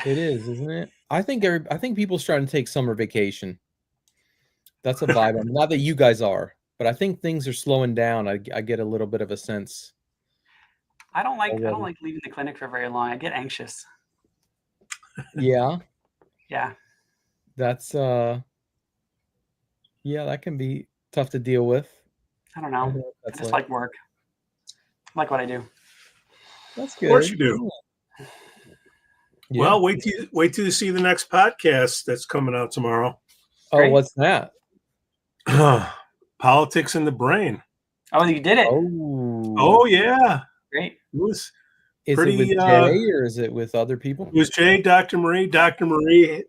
It is, isn't it? I think people starting to take summer vacation. That's a vibe. I mean, not that you guys are, but I think things are slowing down. I get a little bit of a sense I don't already. like leaving the clinic for very long. I get anxious. Yeah, Yeah. that's yeah, that can be tough to deal with. I don't I know. know what I that's just like. like work. I like what I do. That's Of course good. you do. Yeah. Well, wait till you see the next podcast that's coming out tomorrow. Oh, Great. what's that? Politics in the Brain. Oh, you did it. Oh yeah. Great. It was Is pretty. it with Jay or is it with other people? It was Jay, Dr. Marie. Dr. Marie,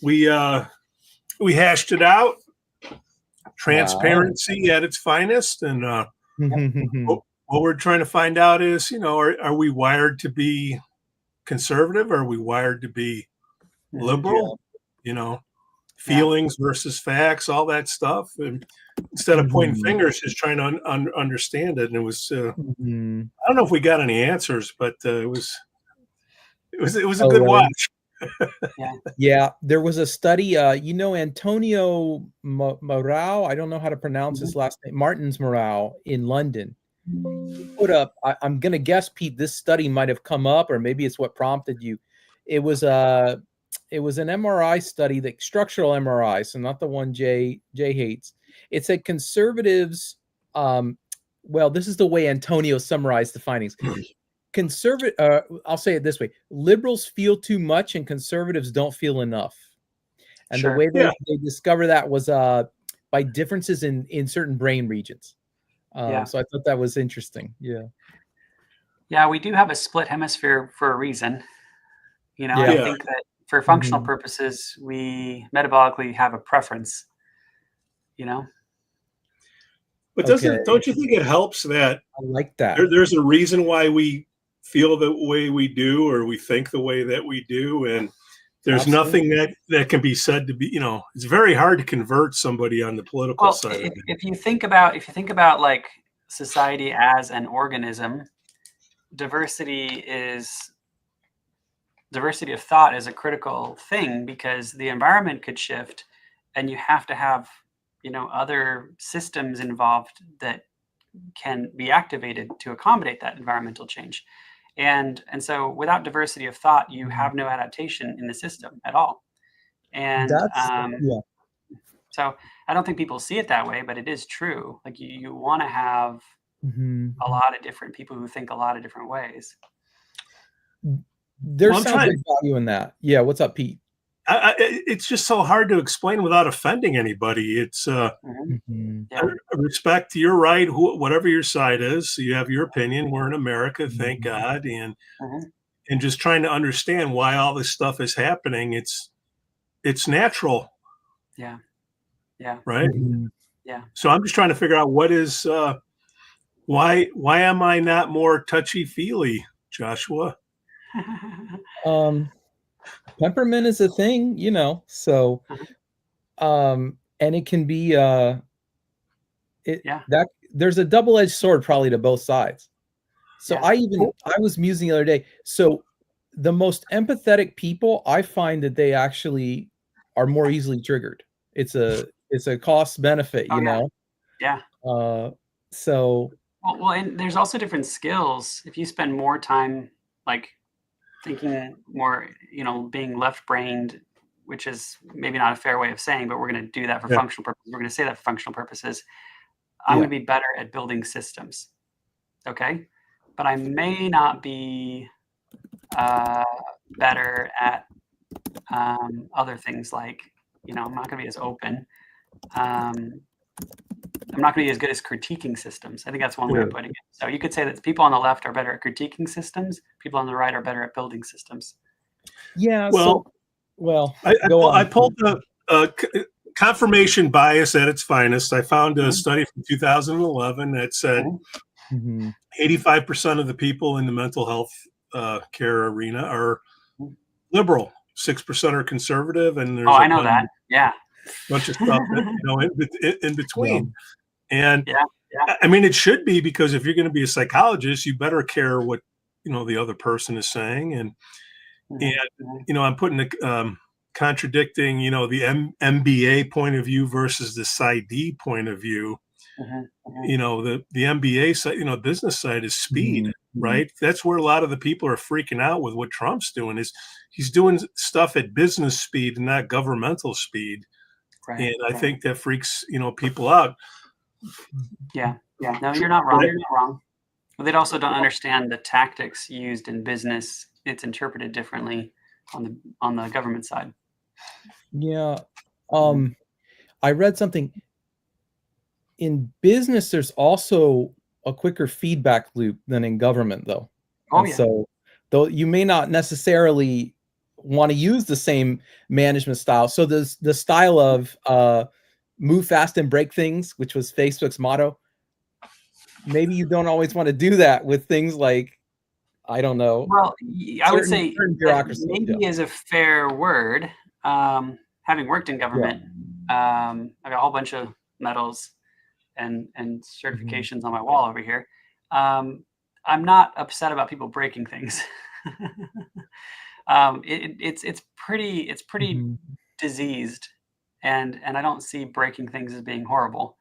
we hashed it out. Transparency at its finest, and what we're trying to find out is, are we wired to be conservative? Are we wired to be liberal? Feelings versus facts, all that stuff. And instead of pointing fingers, just trying to understand it. And it was, I don't know if we got any answers, but it was a good watch. Yeah, there was a study, Antonio Morao, I don't know how to pronounce his last name, Martins Morao in London. Put up, I'm going to guess, Pete, this study might have come up, or maybe it's what prompted you. It was an MRI study, the structural MRI, so not the one Jay hates. It said conservatives, well, this is the way Antonio summarized the findings. I'll say it this way: liberals feel too much, and conservatives don't feel enough. And the way they discover that was by differences in certain brain regions. So I thought that was interesting. Yeah, we do have a split hemisphere for a reason. I think that for functional purposes, we metabolically have a preference. But don't you think it helps that I like that there's a reason why we feel the way we do, or we think the way that we do, and there's nothing that can be said to be, it's very hard to convert somebody on the political side of it. If you think about like society as an organism, diversity of thought is a critical thing, because the environment could shift and you have to have, other systems involved that can be activated to accommodate that environmental change. And so without diversity of thought, you have no adaptation in the system at all. And so I don't think people see it that way, but it is true. Like you want to have a lot of different people who think a lot of different ways. There's some good value in that. Yeah. What's up, Pete? It's just so hard to explain without offending anybody. It's respect. You're right. Whatever your side is, you have your opinion. We're in America, thank God, and just trying to understand why all this stuff is happening. It's natural. Yeah. Right. Yeah. So I'm just trying to figure out what is why am I not more touchy-feely, Joshua? Temperament is a thing, so and it can be there's a double-edged sword probably to both sides. So I was musing the other day, so the most empathetic people, I find that they actually are more easily triggered. It's a cost benefit, so well, and there's also different skills. If you spend more time like thinking more, being left-brained, which is maybe not a fair way of saying, but we're going to do that for functional purposes. We're going to say that for functional purposes. I'm going to be better at building systems. Okay. But I may not be better at other things, like, I'm not going to be as open. I'm not going to be as good as critiquing systems. I think that's one way of putting it. So you could say that people on the left are better at critiquing systems. People on the right are better at building systems. Yeah. I pulled the confirmation bias at its finest. I found a study from 2011 that said 85% of the people in the mental health care arena are liberal. 6% are conservative, and there's I know that. Yeah. Bunch of stuff that, in between. And I mean, it should be, because if you're going to be a psychologist, you better care what, the other person is saying. And, And, I'm putting contradicting, the MBA point of view versus the PsyD point of view. The MBA side, business side is speed, right? That's where a lot of the people are freaking out with what Trump's doing. Is he's doing stuff at business speed and not governmental speed. Right, and I think that freaks, people out. Yeah. No, you're not wrong. You're not wrong. But they also don't understand the tactics used in business. It's interpreted differently on the government side. Yeah. I read something in business. There's also a quicker feedback loop than in government, though. So though you may not necessarily want to use the same management style. So the style of move fast and break things, which was Facebook's motto. Maybe you don't always want to do that with things like, I don't know. Well, I would say maybe is a fair word. Having worked in government, I got a whole bunch of medals and certifications on my wall over here. I'm not upset about people breaking things. It's pretty diseased, and I don't see breaking things as being horrible.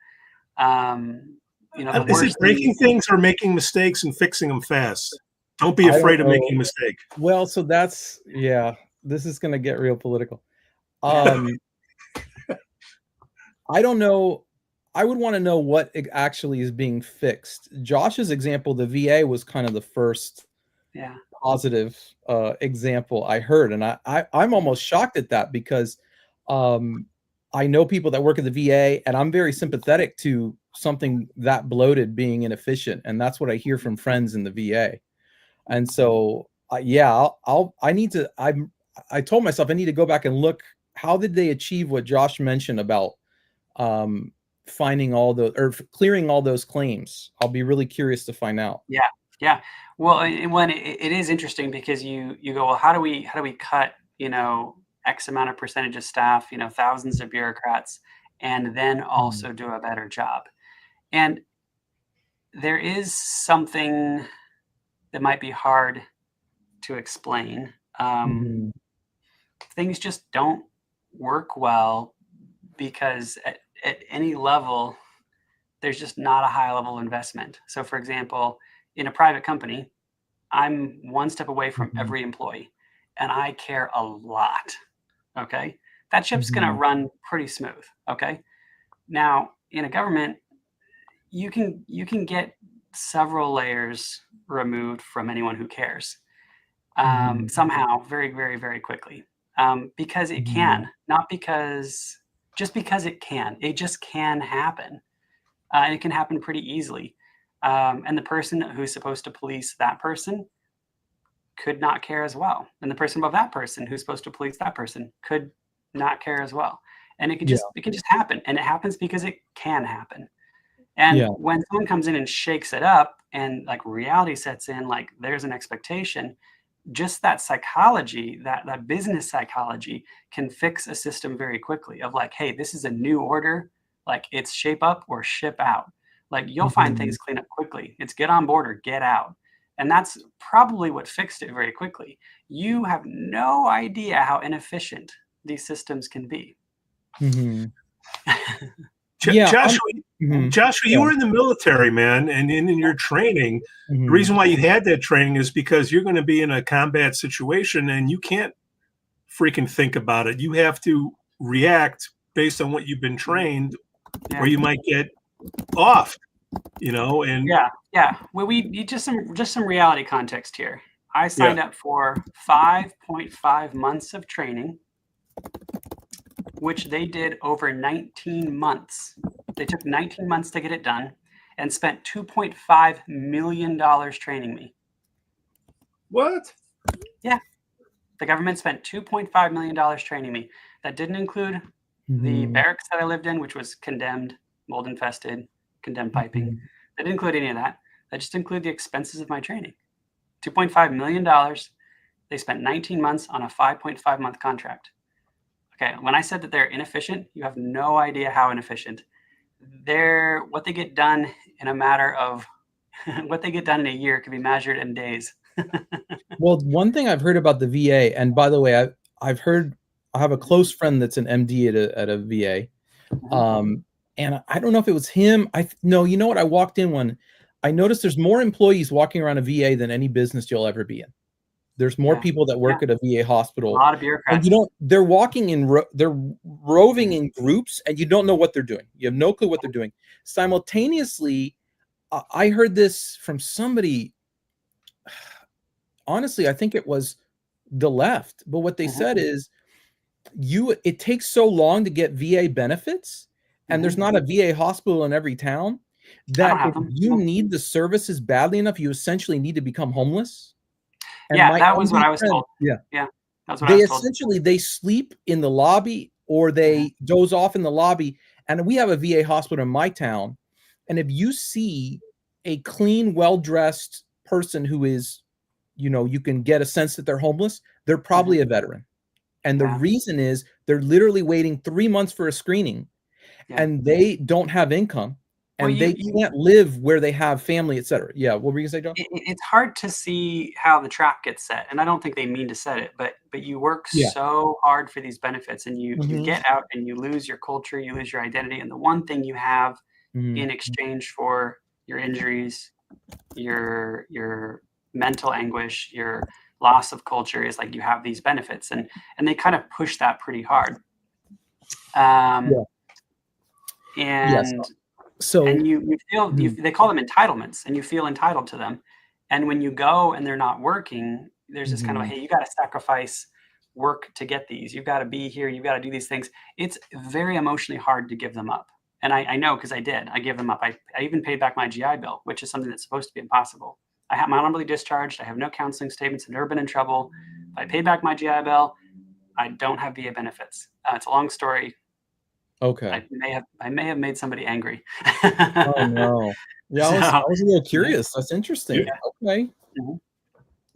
Is it breaking things or making mistakes and fixing them fast? Don't be afraid of making a mistake. Well, so that's, this is going to get real political. I don't know. I would want to know what actually is being fixed. Josh's example, the VA, was kind of the first positive example I heard. And I'm almost shocked at that because I know people that work at the VA, and I'm very sympathetic to something that bloated being inefficient. And that's what I hear from friends in the VA. And so, I told myself I need to go back and look, how did they achieve what Josh mentioned about finding clearing all those claims? I'll be really curious to find out. Yeah. Well, it is interesting because you go, well, how do we cut, X amount of percentage of staff, thousands of bureaucrats, and then also do a better job? And there is something that might be hard to explain. Things just don't work well because at any level, there's just not a high level of investment. So for example, in a private company, I'm one step away from every employee, and I care a lot. Okay. That ship's going to run pretty smooth. Okay. Now in a government, you can get several layers removed from anyone who cares somehow very, very, very quickly because it can, not just because it can. It just can happen. And it can happen pretty easily. And the person who's supposed to police that person could not care as well. And the person above that person who's supposed to police that person could not care as well. And it can just happen. And it happens because it can happen. And when someone comes in and shakes it up and like reality sets in, like there's an expectation, just that psychology, that business psychology can fix a system very quickly of like, hey, this is a new order. Like it's shape up or ship out. Like you'll find things clean up quickly. It's get on board or get out. And that's probably what fixed it very quickly. You have no idea how inefficient these systems can be. Joshua, you were in the military, man, and in your training, the reason why you had that training is because you're going to be in a combat situation and you can't freaking think about it. You have to react based on what you've been trained, or you might get off, and well, we just some reality context here. I signed up for 5.5 months of training, which they did over 19 months. They took 19 months to get it done and spent $2.5 million training me. What? Yeah. The government spent $2.5 million training me. That didn't include the barracks that I lived in, which was condemned, mold infested, condemned piping. That didn't include any of that. That just included the expenses of my training. $2.5 million. They spent 19 months on a 5.5 month contract. Okay, when I said that they're inefficient, you have no idea how inefficient. What they get done in a matter of, what they get done in a year can be measured in days. Well, one thing I've heard about the VA, and by the way, I've heard, I have a close friend that's an MD at a VA. And I don't know if it was him. No, you know what? I walked in one. I noticed there's more employees walking around a VA than any business you'll ever be in. There's more people that work at a VA hospital. A lot of bureaucrats. And they're walking in, they're roving in groups, and you don't know what they're doing. You have no clue what they're doing. Simultaneously, I heard this from somebody. Honestly, I think it was the left. But what they said is, it takes so long to get VA benefits, and there's not a VA hospital in every town, that if you need the services badly enough, you essentially need to become homeless. And that was what I was told. Yeah. That's what I was told. Essentially, they sleep in the lobby, or they doze off in the lobby. And we have a VA hospital in my town. And if you see a clean, well-dressed person who is, you can get a sense that they're homeless, they're probably a veteran. And the reason is they're literally waiting 3 months for a screening, and they don't have income, and they can't live where they have family, et cetera. Yeah. What were you gonna say, John? It's hard to see how the trap gets set. And I don't think they mean to set it, but you work so hard for these benefits, and you get out and you lose your culture, you lose your identity. And the one thing you have in exchange for your injuries, your mental anguish, your loss of culture is like, you have these benefits, and they kind of push that pretty hard. So you feel they call them entitlements, and you feel entitled to them. And when you go and they're not working, there's this kind of, hey, you got to sacrifice work to get these. You've got to be here. You've got to do these things. It's very emotionally hard to give them up. And I know, because I did. I give them up. I even paid back my GI Bill, which is something that's supposed to be impossible. I have my honorably discharged. I have no counseling statements. I've never been in trouble. If I pay back my GI Bill, I don't have VA benefits. It's a long story. Okay. I may have made somebody angry. Oh no. Yeah, I was a little curious. That's interesting. Okay.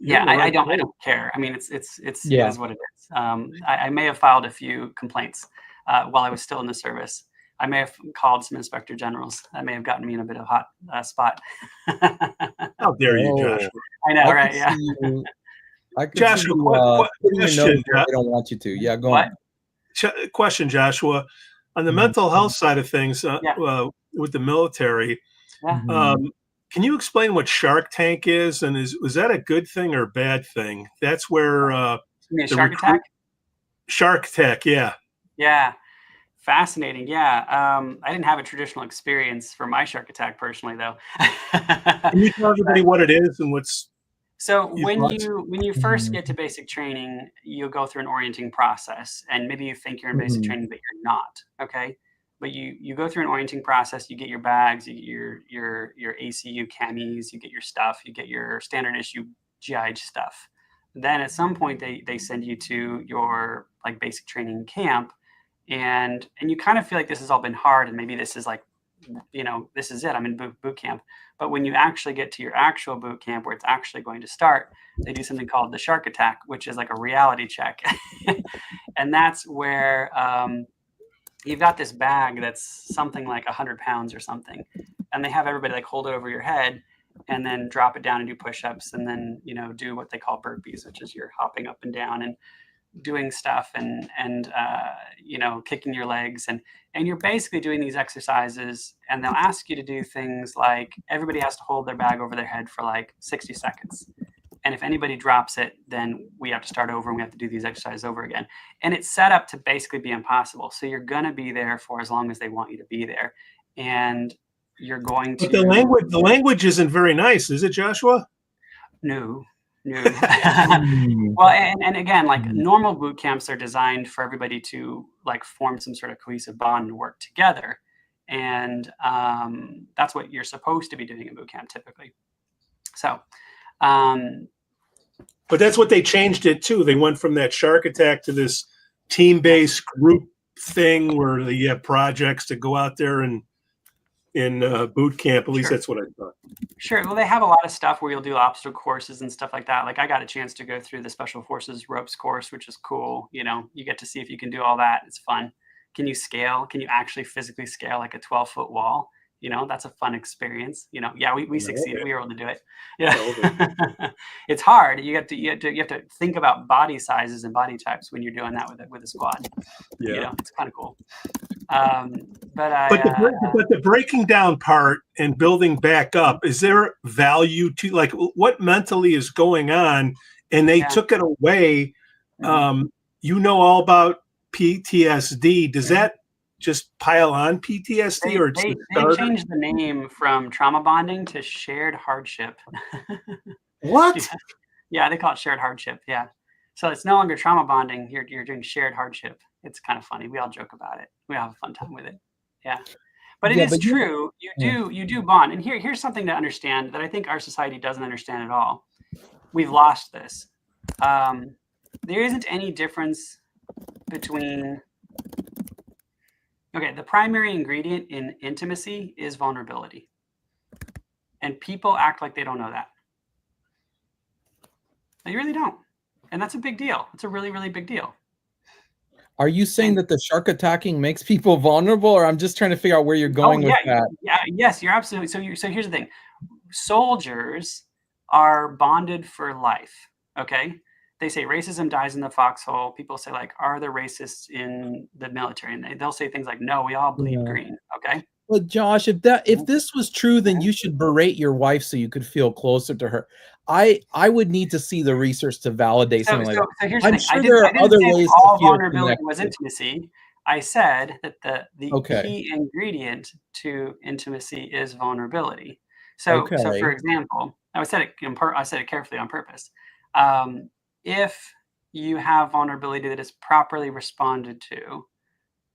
I don't care. I mean, it is what it is. I may have filed a few complaints while I was still in the service. I may have called some inspector generals. That may have gotten me in a bit of a hot spot. How dare you, Joshua? I know, right? Yeah. Joshua, question. I don't want you to. Yeah, go on. Question, Joshua. On the mental health side of things, with the military, can you explain what Shark Tank is, and was that a good thing or a bad thing? That's where Shark Attack. Shark Tank, yeah. Yeah. Fascinating. Yeah. I didn't have a traditional experience for my Shark Attack personally, though. Can you tell everybody what it is and what's... So when you first get to basic training, you'll go through an orienting process, and maybe you think you're in basic training, but you're not. Okay. But you go through an orienting process, you get your bags, you get your ACU camis, you get your stuff, you get your standard issue GI stuff. Then at some point they send you to your like basic training camp, and you kind of feel like this has all been hard, and maybe this is like, this is it. I'm in boot camp. But when you actually get to your actual boot camp where it's actually going to start, they do something called the Shark Attack, which is like a reality check. And that's where you've got this bag that's something like 100 pounds or something. And they have everybody like hold it over your head and then drop it down and do push-ups, and then, do what they call burpees, which is you're hopping up and down and doing stuff and kicking your legs, and you're basically doing these exercises, and they'll ask you to do things like everybody has to hold their bag over their head for like 60 seconds. And if anybody drops it, then we have to start over and we have to do these exercises over again. And it's set up to basically be impossible. So you're going to be there for as long as they want you to be there. And you're going to... But the language isn't very nice, is it, Joshua? No. Well, and again, like normal boot camps are designed for everybody to like form some sort of cohesive bond and work together. And that's what you're supposed to be doing in boot camp typically. So, but that's what they changed it to. They went from that Shark Attack to this team-based group thing where they have projects to go out there and in boot camp. At least that's what I thought. Sure. Well, they have a lot of stuff where you'll do obstacle courses and stuff like that. Like I got a chance to go through the Special Forces ropes course, which is cool. You get to see if you can do all that. It's fun. Can you scale? Can you actually physically scale like a 12-foot wall? You know, that's a fun experience. You know, yeah, we succeeded. We were able to do it. Yeah. It's hard. You have to think about body sizes and body types when you're doing that with a squad. Yeah. You know, it's kind of cool. But the breaking down part and building back up, is there value to, like, what mentally is going on? And they took it away. You know all about PTSD. Does that just pile on PTSD, or they changed the name from trauma bonding to shared hardship. What? Yeah, they call it shared hardship. Yeah. So it's no longer trauma bonding. You're doing shared hardship. It's kind of funny. We all joke about it. We all have a fun time with it. Yeah. But it is true. You do bond. And here's something to understand that I think our society doesn't understand at all. We've lost this. There isn't any difference between, the primary ingredient in intimacy is vulnerability. And people act like they don't know that. They really don't. And that's a big deal. It's a really, really big deal. Are you saying that the shark attacking makes people vulnerable, or I'm just trying to figure out where you're going with that? Yeah, yes, you're absolutely. So here's the thing. Soldiers are bonded for life, okay? They say racism dies in the foxhole. People say, like, are there racists in the military? And they'll say things like, no, we all bleed green, okay? Well, Josh, if this was true, then you should berate your wife so you could feel closer to her. I would need to see the research to validate something like that. So here's I'm the thing. sure there are other ways all to feel vulnerability connected. was intimacy. I said that the key ingredient to intimacy is vulnerability. So for example, I said it carefully on purpose. If you have vulnerability that is properly responded to,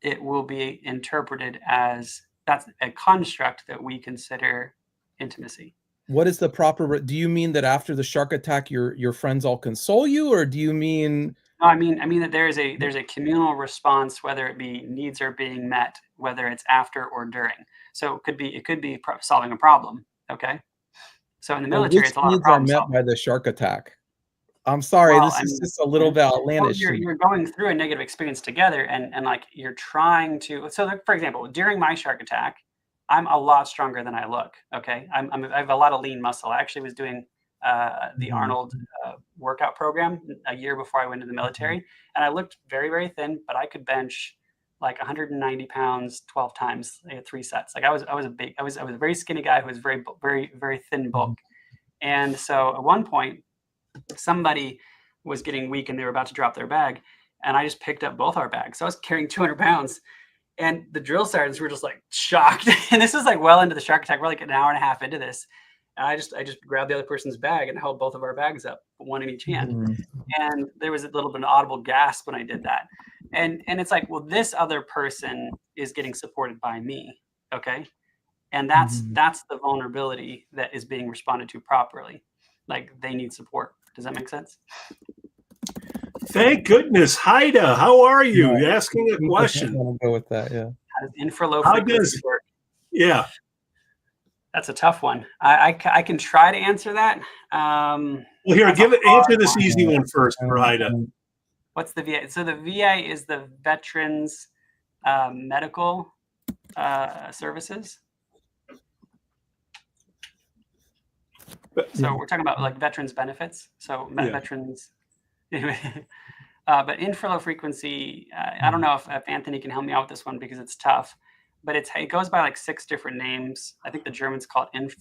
it will be interpreted as that's a construct that we consider intimacy. What is the proper? Do you mean that after the shark attack, your friends all console you, or do you mean? No, I mean that there's a communal response, whether it be needs are being met, whether it's after or during. So it could be solving a problem. Okay. So in the military, it's a lot of problem needs are met by the shark attack. I'm sorry, this is just a little bit outlandish. You're going through a negative experience together, and like you're trying to. So, for example, during my shark attack, I'm a lot stronger than I look. Okay, I have a lot of lean muscle. I actually was doing the Arnold workout program a year before I went into the military, and I looked very, very thin, but I could bench like 190 pounds 12 times. I had 3 sets. Like I was a very skinny guy who was very, very, very thin bulk, and so at one point, somebody was getting weak and they were about to drop their bag, and I just picked up both our bags. So I was carrying 200 pounds, and the drill sergeants were just like shocked. And this is like well into the shark attack. We're like an hour and a half into this, and I just grabbed the other person's bag and held both of our bags up, one in each hand. And there was a little bit of audible gasp when I did that. And it's like, well, this other person is getting supported by me, okay? And that's the vulnerability that is being responded to properly. Like they need support. Does that make sense? Thank goodness. Haida, how are you? You're asking a question. I want to go with that, yeah. How does infralow frequency work? Yeah. That's a tough one. I can try to answer that. Well, here, answer this easy one first for Haida. What's the VA? So the VA is the Veterans Medical Services. So we're talking about like veterans benefits. So veterans, but infralow frequency. I don't know if Anthony can help me out with this one because it's tough. But it goes by like 6 different names. I think the Germans call it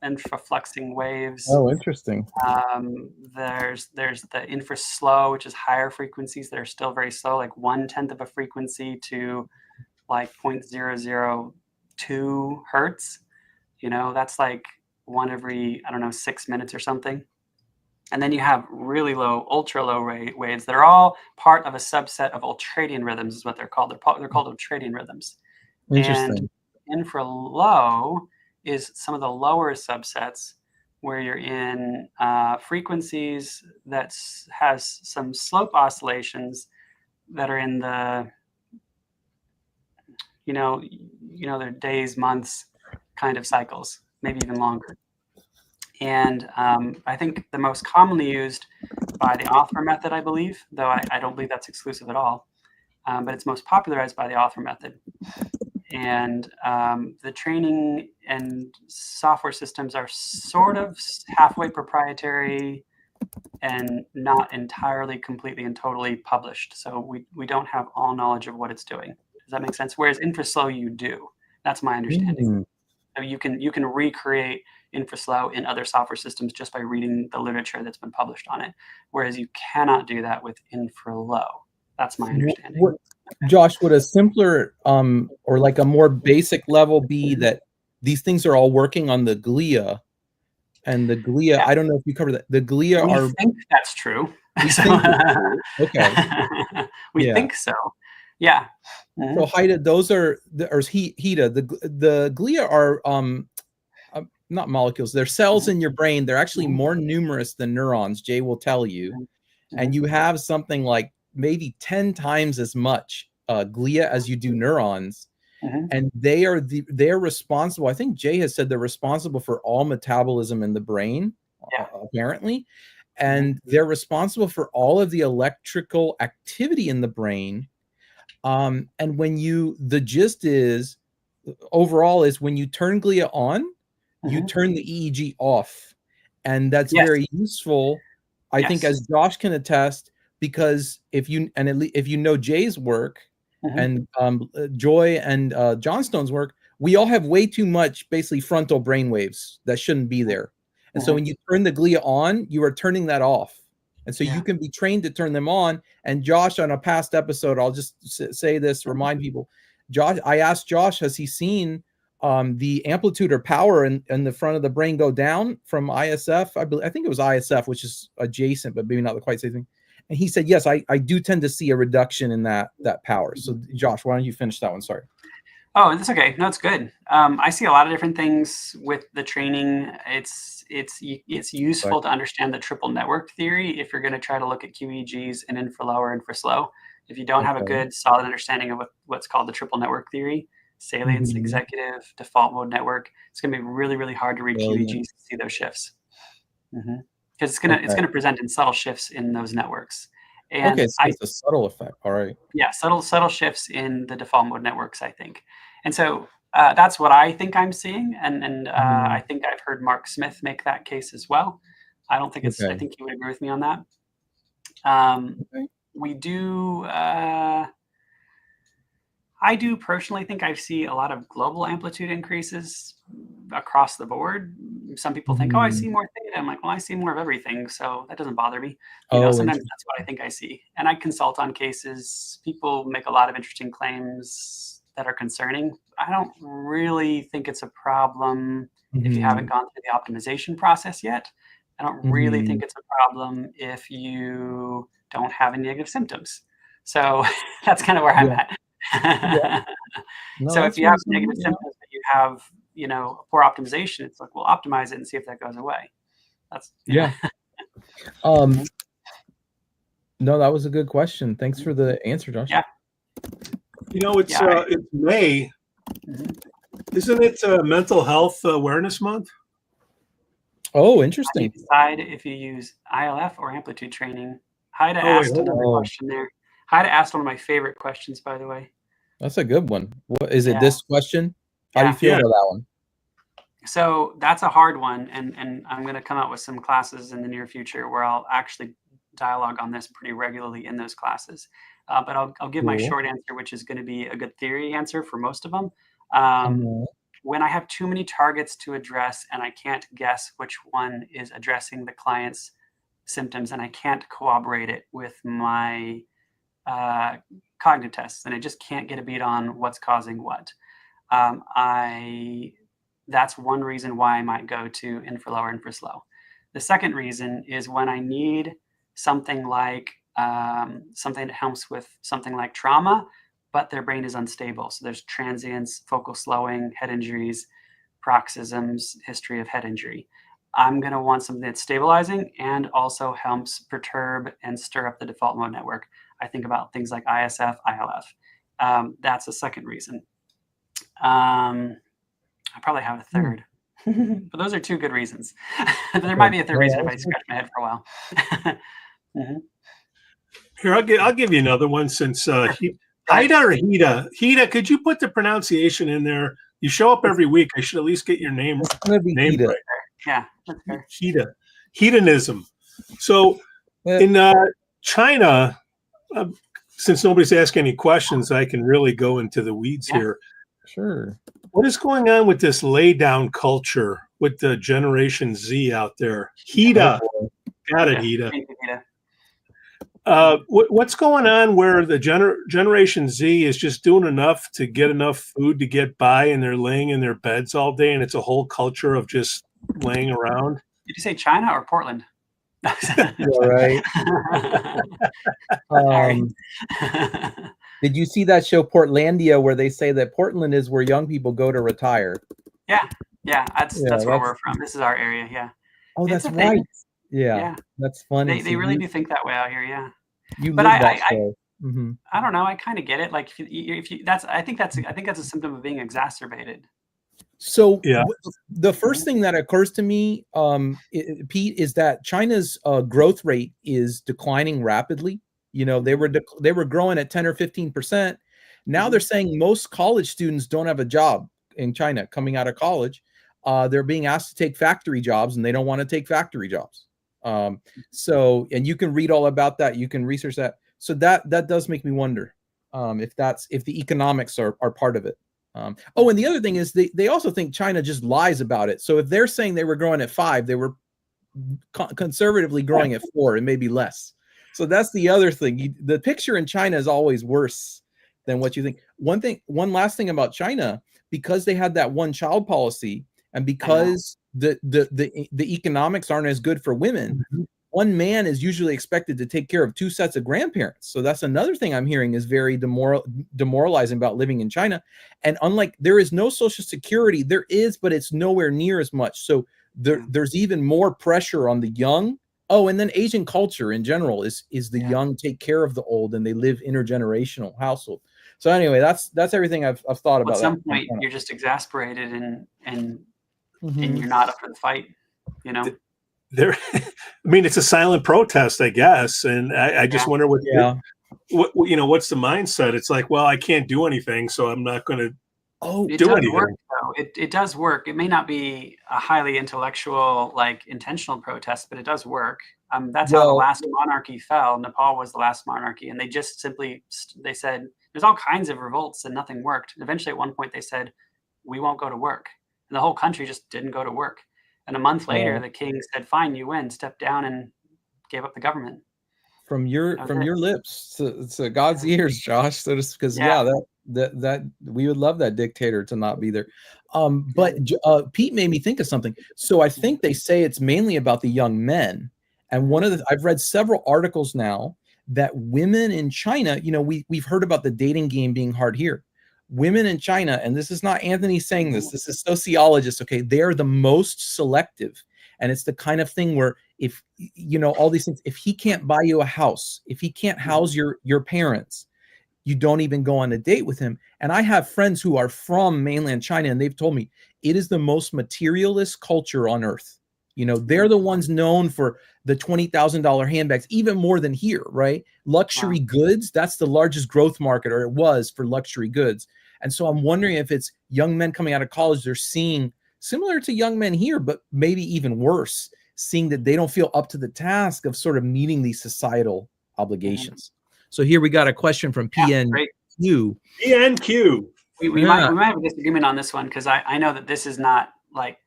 infrafluxing waves. Oh, interesting. There's the infraslow, which is higher frequencies that are still very slow, like 1/10 of a frequency to like 0.002 hertz. You know, that's like one every, 6 minutes or something. And then you have really low, ultra low waves that are all part of a subset of ultradian rhythms is what they're called. They're called ultradian rhythms. Interesting. And infralow is some of the lower subsets where you're in frequencies that has some slope oscillations that are in the, they're days, months kind of cycles, maybe even longer. And I think the most commonly used by the author method, I believe, though I don't believe that's exclusive at all, but it's most popularized by the author method. And the training and software systems are sort of halfway proprietary and not entirely, completely, and totally published. So we don't have all knowledge of what it's doing. Does that make sense? Whereas InfraSlow, you do. That's my understanding. So you can recreate InfraSlow in other software systems just by reading the literature that's been published on it. Whereas you cannot do that with InfraLow. That's my understanding. Josh, would a simpler or like a more basic level be that these things are all working on the glia, and the glia, I don't know if you covered that. The glia we think that's true. We think okay. We think so. Yeah. So Haida, those are the glia are not molecules, they're cells in your brain. They're actually more numerous than neurons, Jay will tell you. And you have something like maybe 10 times as much glia as you do neurons. And they're responsible. I think Jay has said they're responsible for all metabolism in the brain, apparently. And they're responsible for all of the electrical activity in the brain. And when the gist is, overall, is when you turn glia on, you turn the EEG off. And that's very useful, I think, as Josh can attest, because if you know Jay's work, and Joy and Johnstone's work, we all have way too much basically frontal brain waves that shouldn't be there. And so when you turn the glia on, you are turning that off. And so you can be trained to turn them on. And Josh, on a past episode, I'll just say this, remind people, Josh, I asked Josh, has he seen the amplitude or power in the front of the brain go down from ISF? I think it was ISF, which is adjacent, but maybe not the quite same thing. And he said, yes, I do tend to see a reduction in that power. So Josh, why don't you finish that one? Sorry. Oh, that's okay. No, it's good. I see a lot of different things with the training. It's useful to understand the triple network theory if you're going to try to look at QEEGs and InfraLow or InfraSlow. If you don't have a good, solid understanding of what's called the triple network theory, salience, executive, default mode network, it's going to be really, really hard to read QEEGs to see those shifts. Because it's gonna present in subtle shifts in those networks. And so it's a subtle effect. All right. Yeah, subtle shifts in the default mode networks, I think. And so that's what I think I'm seeing, and I think I've heard Mark Smith make that case as well. I don't think I think he would agree with me on that. We do. I do personally think I see a lot of global amplitude increases across the board. Some people think, oh, I see more theta. I'm like, well, I see more of everything, so that doesn't bother me. You know, sometimes that's what I think I see. And I consult on cases. People make a lot of interesting claims that are concerning. I don't really think it's a problem if you haven't gone through the optimization process yet. I don't really think it's a problem if you don't have any negative symptoms. So that's kind of where I'm at. So if you have negative symptoms, but you have, you know, poor optimization, it's like, well, optimize it and see if that goes away. That's no, that was a good question. Thanks for the answer, Josh. You know, it's May. Isn't it Mental Health Awareness Month? Oh, interesting. You decide if you use ILF or amplitude training. Haida asked another question there. Haida asked one of my favorite questions, by the way. That's a good one. What is it? This question? How do you feel about that one? So that's a hard one, and I'm going to come out with some classes in the near future where I'll actually dialogue on this pretty regularly in those classes. But I'll give my short answer, which is going to be a good theory answer for most of them. When I have too many targets to address and I can't guess which one is addressing the client's symptoms and I can't corroborate it with my cognitive tests, and I just can't get a beat on what's causing what. That's one reason why I might go to InfraLow or InfraSlow. The second reason is when I need something like something that helps with something like trauma, but their brain is unstable. So there's transients, focal slowing, head injuries, paroxysms, history of head injury. I'm going to want something that's stabilizing and also helps perturb and stir up the default mode network. I think about things like ISF, ILF. That's a second reason. I probably have a third, but those are two good reasons. There might be a third reason if I scratch my head for a while. Here, I'll give you another one since Haida or Hida? Hida, could you put the pronunciation in there? You show up every week. I should at least get your name Hida. right. Yeah, that's fair. Hida. Hedonism. So in China, since nobody's asking any questions, I can really go into the weeds here. Sure. What is going on with this lay down culture with the Generation Z out there? Hida. Got it, Hida. What's going on where the Generation Z is just doing enough to get enough food to get by, and they're laying in their beds all day, and it's a whole culture of just laying around? Did you say China or Portland? Right. Did you see that show Portlandia, where they say that Portland is where young people go to retire? Yeah, that's where we're from. This is our area. Yeah. Oh, that's right. Yeah, that's funny. They really do think that way out here. Yeah. You live that show. I don't know. I kind of get it. Like if you I think that's a symptom of being exacerbated. So the first thing that occurs to me, Pete, is that China's growth rate is declining rapidly. You know, they were growing at 10 or 15%. Now they're saying most college students don't have a job in China coming out of college. They're being asked to take factory jobs, and they don't want to take factory jobs. So, and you can read all about that. You can research that. So that does make me wonder if the economics are part of it. And the other thing is they also think China just lies about it. So if they're saying they were growing at 5, they were conservatively growing at 4 and maybe less. So that's the other thing. The picture in China is always worse than what you think. One last thing about China, because they had that one child policy, and because the economics aren't as good for women, one man is usually expected to take care of 2 sets of grandparents. So that's another thing I'm hearing is very demoralizing about living in China. And unlike, there is no Social Security, there is, but it's nowhere near as much. So there's even more pressure on the young. Oh, and then Asian culture in general is the young take care of the old, and they live intergenerational household. So anyway, that's everything I've thought about. At some point, you're just exasperated and you're not up for the fight, you know. I mean, it's a silent protest, I guess, and I just wonder what you know, what's the mindset? It's like, well, I can't do anything, so I'm not going to do anything. Work, though. It does work. It may not be a highly intellectual, like intentional protest, but it does work. That's how the last monarchy fell. Nepal was the last monarchy, and they just simply they said there's all kinds of revolts and nothing worked. Eventually, at one point, they said we won't go to work, and the whole country just didn't go to work. And a month later, the king said, "Fine, you win." Stepped down and gave up the government. From your lips to God's ears, Josh. So just because that we would love that dictator to not be there. But Pete made me think of something. So I think they say it's mainly about the young men. And I've read several articles now that women in China, you know, we've heard about the dating game being hard here. Women in China, and this is not Anthony saying this is sociologists, okay, they're the most selective. And it's the kind of thing where if, you know, all these things, if he can't buy you a house, if he can't house your parents, you don't even go on a date with him. And I have friends who are from mainland China, and they've told me it is the most materialist culture on earth. You know, they're the ones known for the $20,000 handbags, even more than here, right? Luxury goods, that's the largest growth market, or it was, for luxury goods. And so I'm wondering if it's young men coming out of college, they're seeing, similar to young men here, but maybe even worse, seeing that they don't feel up to the task of sort of meeting these societal obligations. So here we got a question from PNQ. PNQ. We might have a disagreement on this one, because I know that this is not like,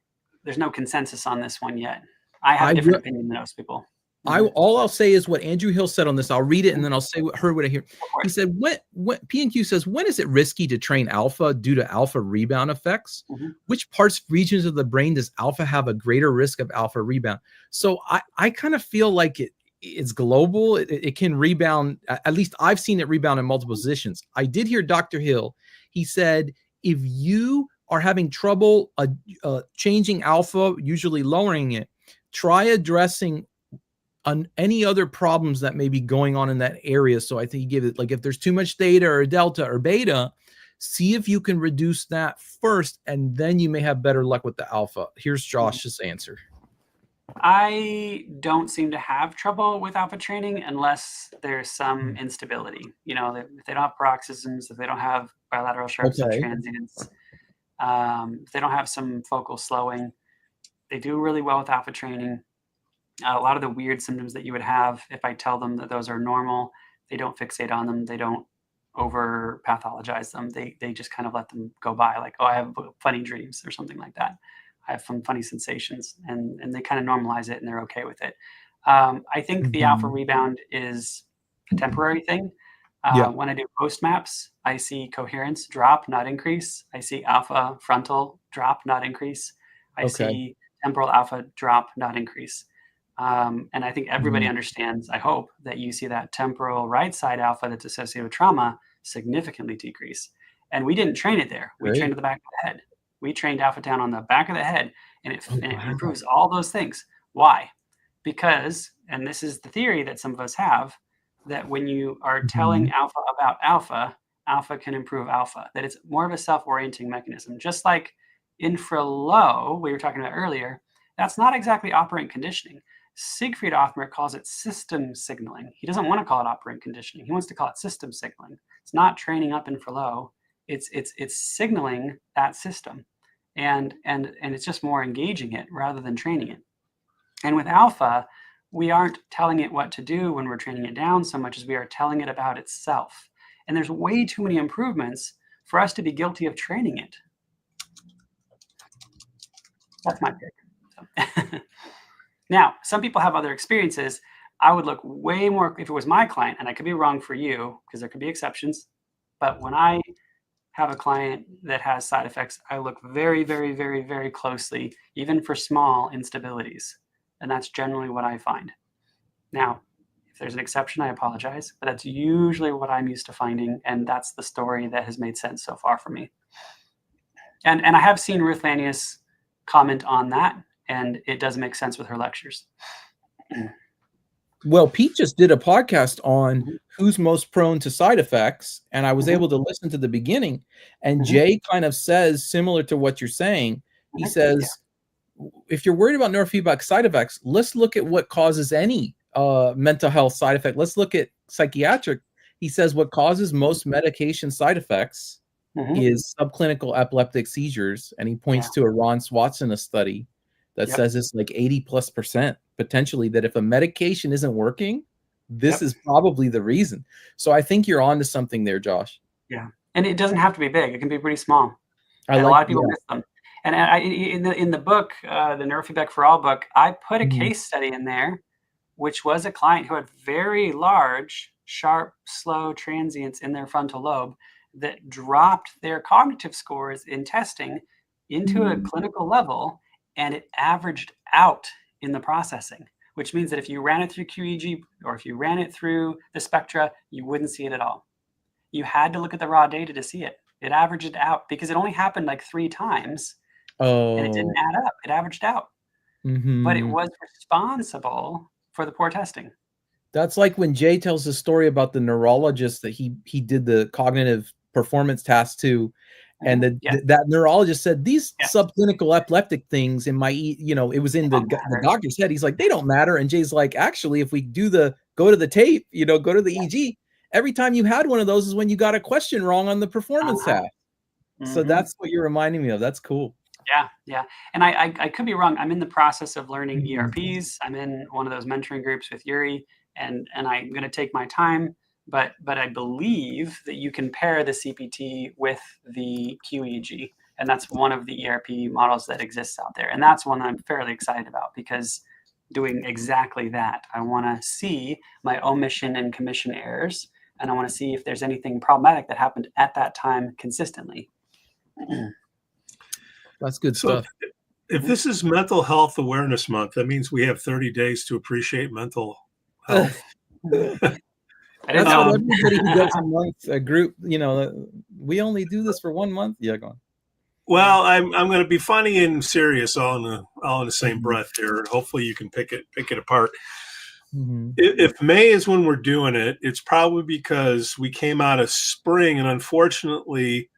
there's no consensus on this one yet. I have a different opinion than most people. All I'll say is what Andrew Hill said on this. I'll read it and then I'll say what I hear. He said, what PNQ says, when is it risky to train alpha due to alpha rebound effects? Which regions of the brain does alpha have a greater risk of alpha rebound? So I kind of feel like it's global. It can rebound. At least I've seen it rebound in multiple positions. I did hear Dr. Hill. He said, if you are having trouble changing alpha, usually lowering it, try addressing on any other problems that may be going on in that area. So I think he gave it, like, if there's too much theta or delta or beta, see if you can reduce that first, and then you may have better luck with the alpha. Here's Josh's answer. I don't seem to have trouble with alpha training unless there's some instability. You know, if they don't have paroxysms, if they don't have bilateral sharp subtransients, if they don't have some focal slowing, they do really well with alpha training. A lot of the weird symptoms that you would have, if I tell them that those are normal, they don't fixate on them, they don't over pathologize them. They just kind of let them go by, like, oh, I have funny dreams or something like that. I have some funny sensations, and they kind of normalize it and they're okay with it. I think the alpha rebound is a temporary thing. When I do post maps, I see coherence drop, not increase. I see alpha frontal drop, not increase. I see temporal alpha drop, not increase. And I think everybody understands, I hope, that you see that temporal right side alpha that's associated with trauma significantly decrease. And we didn't train it there. We trained at the back of the head. We trained alpha down on the back of the head, and it improves all those things. Why? Because, and this is the theory that some of us have, that when you are telling alpha about alpha, alpha can improve alpha, that it's more of a self-orienting mechanism. Just like infra-low, we were talking about earlier, that's not exactly operant conditioning. Siegfried Othmer calls it system signaling. He doesn't want to call it operant conditioning. He wants to call it system signaling. It's not training up infra-low. It's signaling that system, and it's just more engaging it rather than training it. And with alpha, we aren't telling it what to do when we're training it down so much as we are telling it about itself. And there's way too many improvements for us to be guilty of training it. That's my pick. So. Now, some people have other experiences. I would look way more, if it was my client, and I could be wrong for you because there could be exceptions, but when I have a client that has side effects, I look very, very, very, very closely, even for small instabilities. And that's generally what I find. Now, if there's an exception, I apologize, but that's usually what I'm used to finding. And that's the story that has made sense so far for me. And I have seen Ruth Lanius comment on that, and it does make sense with her lectures. Well, Pete just did a podcast on who's most prone to side effects, and I was able to listen to the beginning, and Jay kind of says, similar to what you're saying, he says, if you're worried about neurofeedback side effects, let's look at what causes any mental health side effect. Let's look at psychiatric. He says what causes most medication side effects is subclinical epileptic seizures, and he points to a Ron Swanson study that says it's like 80+% potentially, that if a medication isn't working, this is probably the reason. So I think you're onto something there, Josh. Yeah. And it doesn't have to be big. It can be pretty small. And a lot of people miss them. And in the book, the Neurofeedback for All book, I put a case study in there, which was a client who had very large, sharp, slow transients in their frontal lobe that dropped their cognitive scores in testing into a clinical level, and it averaged out in the processing, which means that if you ran it through QEEG or if you ran it through the spectra, you wouldn't see it at all. You had to look at the raw data to see it. It averaged it out because it only happened like 3 times. And it didn't add up. It averaged out. But it was responsible for the poor testing. That's like when Jay tells the story about the neurologist that he did the cognitive performance task to, and that neurologist said these subclinical epileptic things in my, it was in the doctor's head. He's like, they don't matter. And Jay's like, actually, if we go to the tape, go to the EG, every time you had one of those is when you got a question wrong on the performance task. So that's what you're reminding me of. That's cool. Yeah. And I could be wrong. I'm in the process of learning ERPs. I'm in one of those mentoring groups with Yuri, and I'm going to take my time. But I believe that you can pair the CPT with the QEEG, and that's one of the ERP models that exists out there. And that's one that I'm fairly excited about because doing exactly that. I want to see my omission and commission errors, and I want to see if there's anything problematic that happened at that time consistently. That's good stuff. If this is Mental Health Awareness Month, that means we have 30 days to appreciate mental health. That's what everybody who does a group, we only do this for 1 month. Yeah, go on. Well, I'm going to be funny and serious all in the same breath here, and hopefully you can pick it apart. If May is when we're doing it, it's probably because we came out of spring, and unfortunately,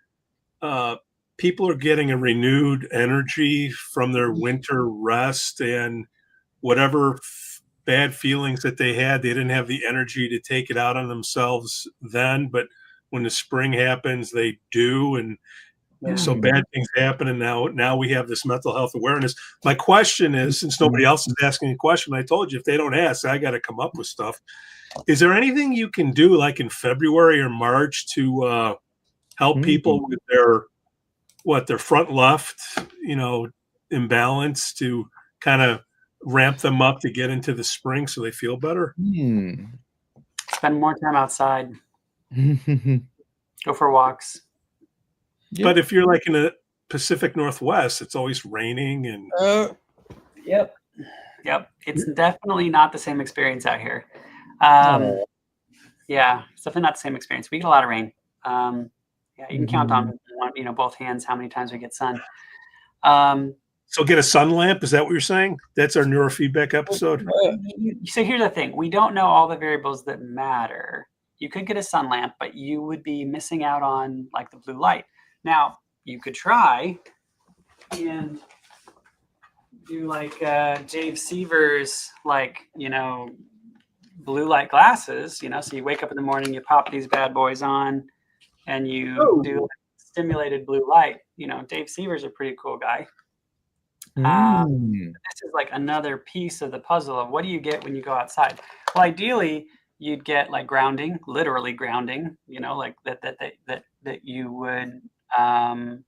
people are getting a renewed energy from their winter rest, and whatever bad feelings that they had, they didn't have the energy to take it out on themselves then, but when the spring happens, they do. And so bad things happen. And now we have this mental health awareness. My question is, since nobody else is asking a question, I told you, if they don't ask, I got to come up with stuff. Is there anything you can do like in February or March to help people with their front left, imbalance, to kind of ramp them up to get into the spring so they feel better? Spend more time outside. Go for walks. But if you're like in the Pacific Northwest, it's always raining and Yep. It's definitely not the same experience out here. Yeah, it's definitely not the same experience. We get a lot of rain. Yeah, you can count on both hands how many times we get sun. So get a sun lamp. Is that what you're saying? That's our neurofeedback episode. So here's the thing: we don't know all the variables that matter. You could get a sun lamp, but you would be missing out on like the blue light. Now you could try and do like Dave Seaver's, blue light glasses. So you wake up in the morning, you pop these bad boys on, and you do stimulated blue light. Dave Seaver's a pretty cool guy. This is like another piece of the puzzle of what do you get when you go outside. Well, ideally, you'd get like grounding, literally grounding. Like that you would have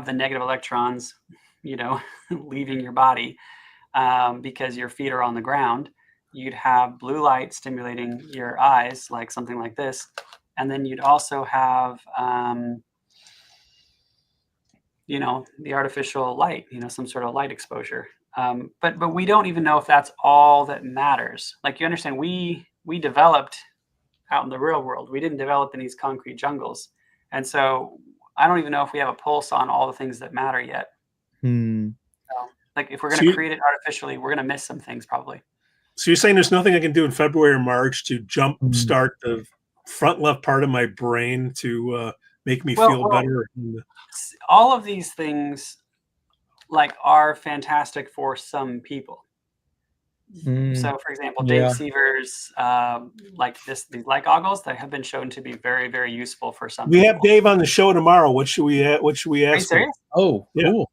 the negative electrons, leaving your body because your feet are on the ground. You'd have blue light stimulating your eyes, like something like this, and then you'd also have the artificial light, some sort of light exposure. But we don't even know if that's all that matters. Like, you understand, we developed out in the real world. We didn't develop in these concrete jungles. And so I don't even know if we have a pulse on all the things that matter yet. Like, if we're going to create it artificially, we're going to miss some things probably. So you're saying there's nothing I can do in February or March to jump start the front left part of my brain to make me feel better? All of these things are fantastic for some people. So, for example, Dave Seaver's these light goggles, they have been shown to be very, very useful for some people. We have Dave on the show tomorrow. What should we ask? Are you serious? Oh, cool.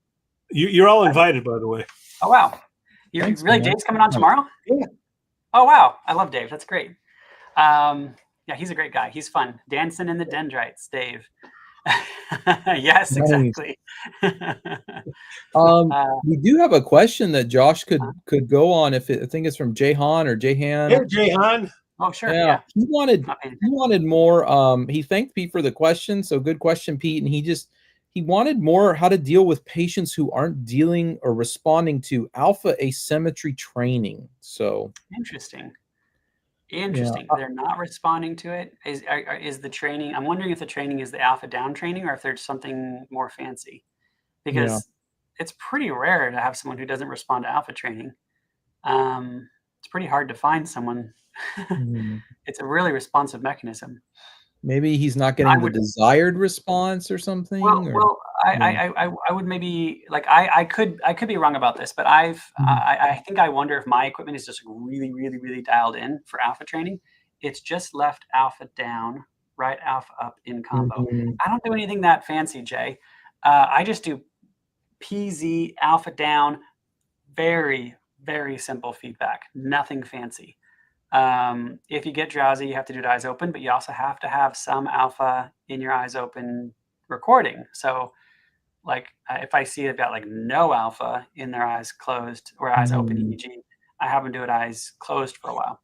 You're all invited, by the way. Oh, wow. Dave's coming on tomorrow? Yeah. Oh, wow. I love Dave. That's great. Yeah, he's a great guy. He's fun. Dancing in the dendrites, Dave. Yes, exactly. We do have a question that Josh could go on. I think it's from Jahan or Jahan. Yeah, Jahan. Oh, sure. Yeah. He wanted more. He thanked Pete for the question. So good question, Pete. And he wanted more how to deal with patients who aren't dealing or responding to alpha asymmetry training. So interesting. Interesting. They're not responding to it. Is the training? I'm wondering if the training is the alpha down training or if there's something more fancy, because it's pretty rare to have someone who doesn't respond to alpha training. It's pretty hard to find someone. It's a really responsive mechanism. Maybe he's not getting the desired response or something. I would maybe I could be wrong about this, but I think I wonder if my equipment is just really, really, really dialed in for alpha training. It's just left alpha down, right alpha up in combo. I don't do anything that fancy, Jay. I just do PZ alpha down, very, very simple feedback, nothing fancy. If you get drowsy, you have to do it eyes open, but you also have to have some alpha in your eyes open recording. So if I see they've got no alpha in their eyes closed or eyes open EEG, I have them do it eyes closed for a while.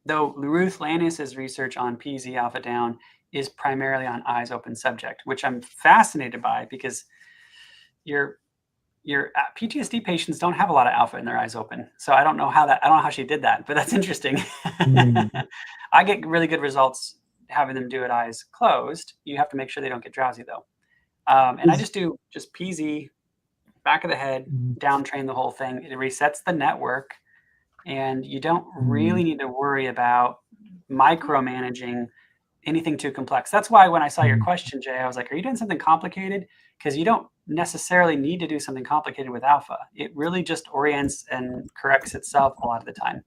Though Ruth Lannis's research on PZ alpha down is primarily on eyes open subject, which I'm fascinated by, because your PTSD patients don't have a lot of alpha in their eyes open. So I don't know how she did that, but that's interesting. I get really good results having them do it eyes closed. You have to make sure they don't get drowsy though. And I just do PZ, back of the head, down train the whole thing. It resets the network, and you don't really need to worry about micromanaging anything too complex. That's why when I saw your question, Jay, I was like, are you doing something complicated? Because you don't necessarily need to do something complicated with alpha. It really just orients and corrects itself a lot of the time.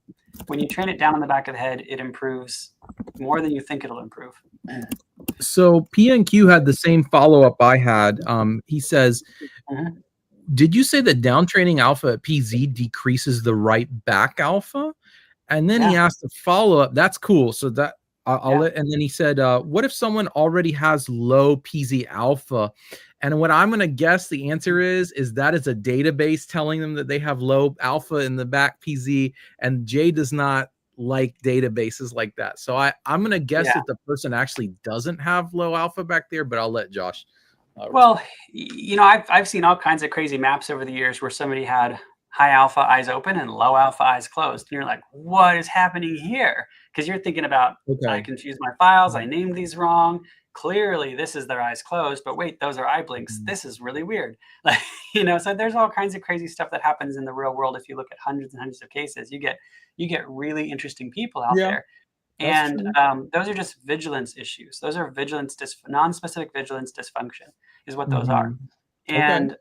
When you train it down on the back of the head, it improves more than you think it'll improve. So PNQ had the same follow-up I had. He says, did you say that downtraining alpha at PZ decreases the right back alpha? And then he asked a follow-up. That's cool. So that I'll let, and then he said, what if someone already has low PZ alpha? And what I'm going to guess the answer is that is a database telling them that they have low alpha in the back PZ, and Jay does not like databases like that. So I'm going to guess that the person actually doesn't have low alpha back there, but I'll let Josh. Well, you know, I've seen all kinds of crazy maps over the years where somebody had high alpha eyes open and low alpha eyes closed. And you're like, what is happening here? Because you're thinking about, I confused my files. I named these wrong. Clearly, this is their eyes closed, but wait, those are eye blinks. This is really weird. Like, you know, so there's all kinds of crazy stuff that happens in the real world. If you look at hundreds and hundreds of cases, you get really interesting people out there. And those are just vigilance issues. Those are non-specific vigilance dysfunction is what those are. And,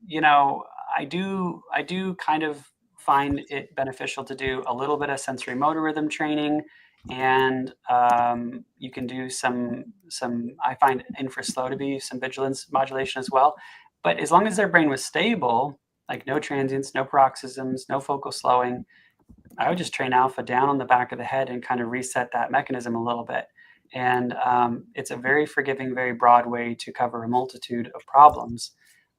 you know, I do kind of find it beneficial to do a little bit of sensory motor rhythm training. And you can do some, I find infraslow to be some vigilance modulation as well. But as long as their brain was stable, like no transients, no paroxysms, no focal slowing, I would just train alpha down on the back of the head and kind of reset that mechanism a little bit. And it's a very forgiving, very broad way to cover a multitude of problems.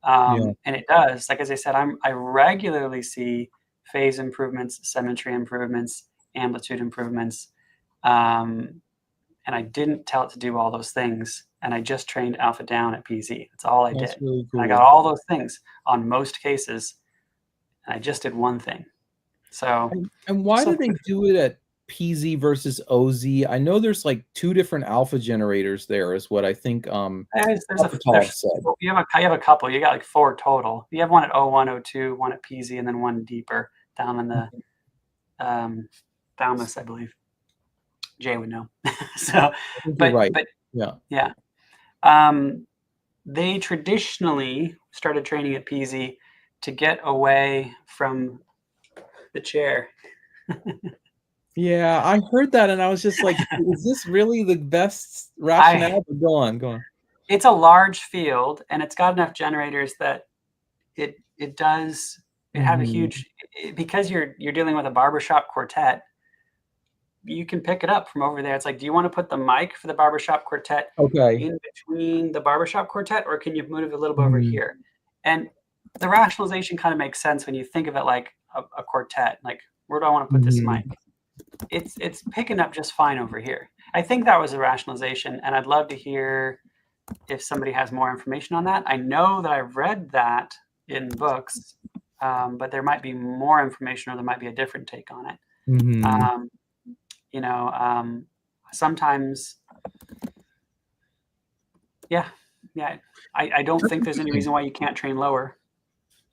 And it does, like, as I said, I regularly see phase improvements, symmetry improvements, amplitude improvements. And I didn't tell it to do all those things. And I just trained alpha down at PZ. That's all I did. Really cool. I got all those things on most cases. And I just did one thing. So, and why do they do it at PZ versus OZ? I know there's like 2 different alpha generators there, is what I think. you have a couple. You got like 4 total. You have one at O1, O2, one at PZ, and then one deeper down in the thalamus, I believe. Jay would know. So, but they traditionally started training at PZ to get away from the chair. Yeah, I heard that and I was just like, is this really the best rationale? Go on. It's a large field and it's got enough generators that it have a huge, because you're dealing with a barbershop quartet, you can pick it up from over there. It's like, do you want to put the mic for the barbershop quartet in between the barbershop quartet, or can you move it a little bit over here? And the rationalization kind of makes sense when you think of it like a quartet. Like, where do I want to put this mic? It's picking up just fine over here. I think that was a rationalization, and I'd love to hear if somebody has more information on that. I know that I've read that in books, but there might be more information, or there might be a different take on it. You know, sometimes, I don't think there's any reason why you can't train lower.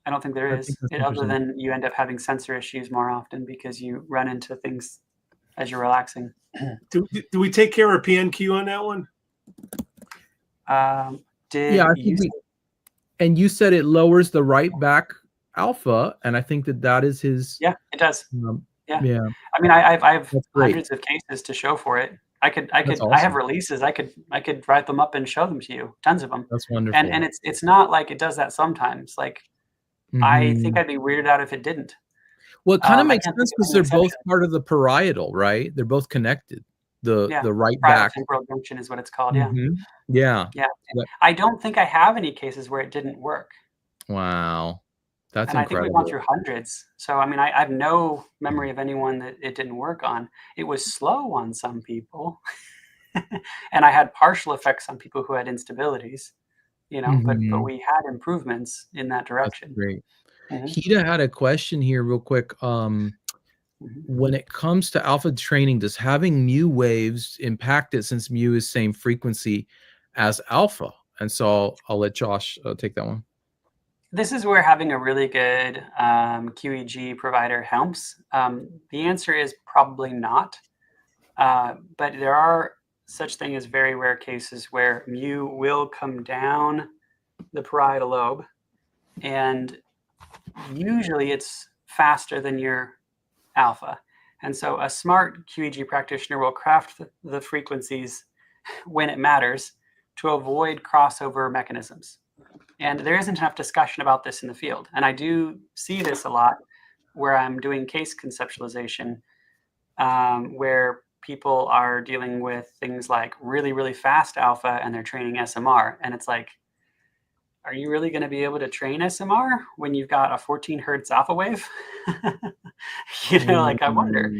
I don't think there is, other than you end up having sensor issues more often because you run into things as you're relaxing. Do we take care of PNQ on that one? And you said it lowers the right back alpha, and I think that is his. Yeah, it does. I mean, I have hundreds of cases to show for it. Awesome. I have releases. I could write them up and show them to you. Tons of them. That's wonderful. And it's not like it does that sometimes. Like, I think I'd be weirded out if it didn't. Well, it kind of makes sense because they're both part of the parietal, right? They're both connected. The right back temporal junction is what it's called. Yeah. I don't think I have any cases where it didn't work. Wow. That's incredible. I think we've gone through hundreds. So, I mean, I have no memory of anyone that it didn't work on. It was slow on some people. And I had partial effects on people who had instabilities, you know, but we had improvements in that direction. That's great. Hita had a question here real quick. When it comes to alpha training, does having mu waves impact it, since mu is same frequency as alpha? And so I'll let Josh take that one. This is where having a really good QEEG provider helps. The answer is probably not. But there are such thing as very rare cases where mu will come down the parietal lobe, and usually it's faster than your alpha. And so a smart QEEG practitioner will craft the frequencies when it matters to avoid crossover mechanisms. And there isn't enough discussion about this in the field. And I do see this a lot where I'm doing case conceptualization, where people are dealing with things like really, really fast alpha and they're training SMR. And it's like, are you really going to be able to train SMR when you've got a 14 hertz alpha wave? Like I wonder,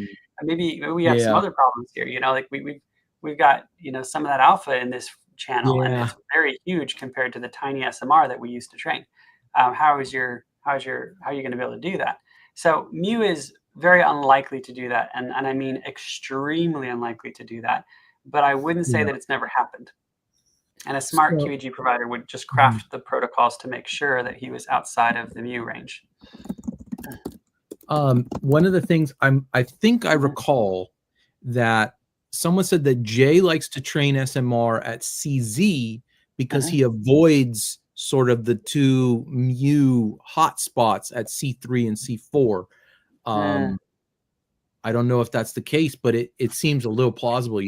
maybe we have some other problems here. Like we've got, some of that alpha in this channel, and it's very huge compared to the tiny SMR that we used to train. How are you going to be able to do that? So mu is very unlikely to do that, and I mean extremely unlikely to do that. But I wouldn't say that it's never happened. And a smart QEEG provider would just craft the protocols to make sure that he was outside of the mu range. One of the things I think I recall that someone said that Jay likes to train SMR at CZ because he avoids sort of the two mu hotspots at C3 and C4. I don't know if that's the case, but it seems a little plausible,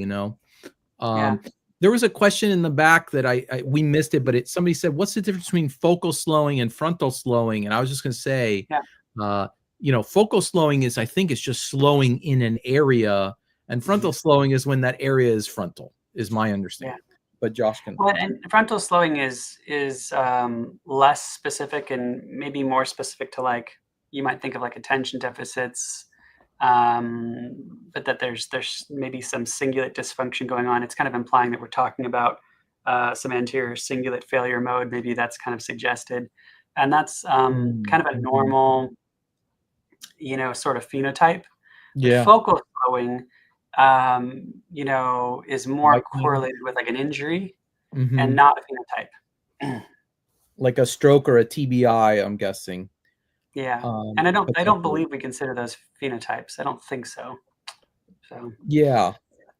There was a question in the back that we missed it, but somebody said, what's the difference between focal slowing and frontal slowing? And I was just going to say, focal slowing is, I think it's just slowing in an area, and frontal slowing is when that area is frontal, is my understanding. But Josh can. Well, and frontal slowing is less specific and maybe more specific to, like, you might think of like attention deficits, but that there's maybe some cingulate dysfunction going on. It's kind of implying that we're talking about some anterior cingulate failure mode. Maybe that's kind of suggested, and that's kind of a normal, sort of phenotype. Yeah. Focal slowing, is more correlated with like an injury and not a phenotype. Like a stroke or a TBI, I'm guessing. Yeah. And I don't believe we consider those phenotypes. I don't think so. Yeah.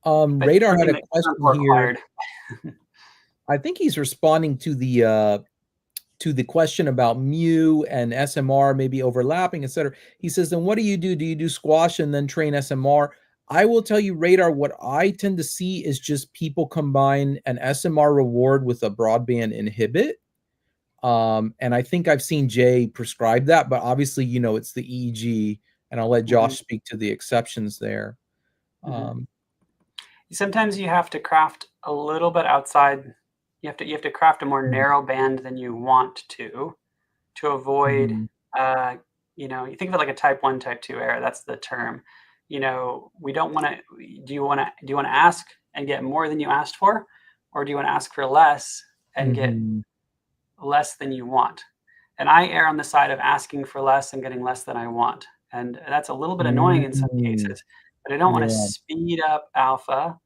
Radar had a question here. I think he's responding to the question about mu and SMR maybe overlapping, etc. He says, then what do you do? Do you do squash and then train SMR? I will tell you, Radar, what I tend to see is just people combine an SMR reward with a broadband inhibit. And I think I've seen Jay prescribe that, but obviously, it's the EEG, and I'll let Josh speak to the exceptions there. Sometimes you have to craft a little bit outside. You have to craft a more narrow band than you want to avoid, you think of it like a type 1, type 2 error. That's the term. We don't want to, do you want to ask and get more than you asked for? Or do you want to ask for less and get less than you want? And I err on the side of asking for less and getting less than I want. And that's a little bit annoying in some cases, but I don't want to speed up alpha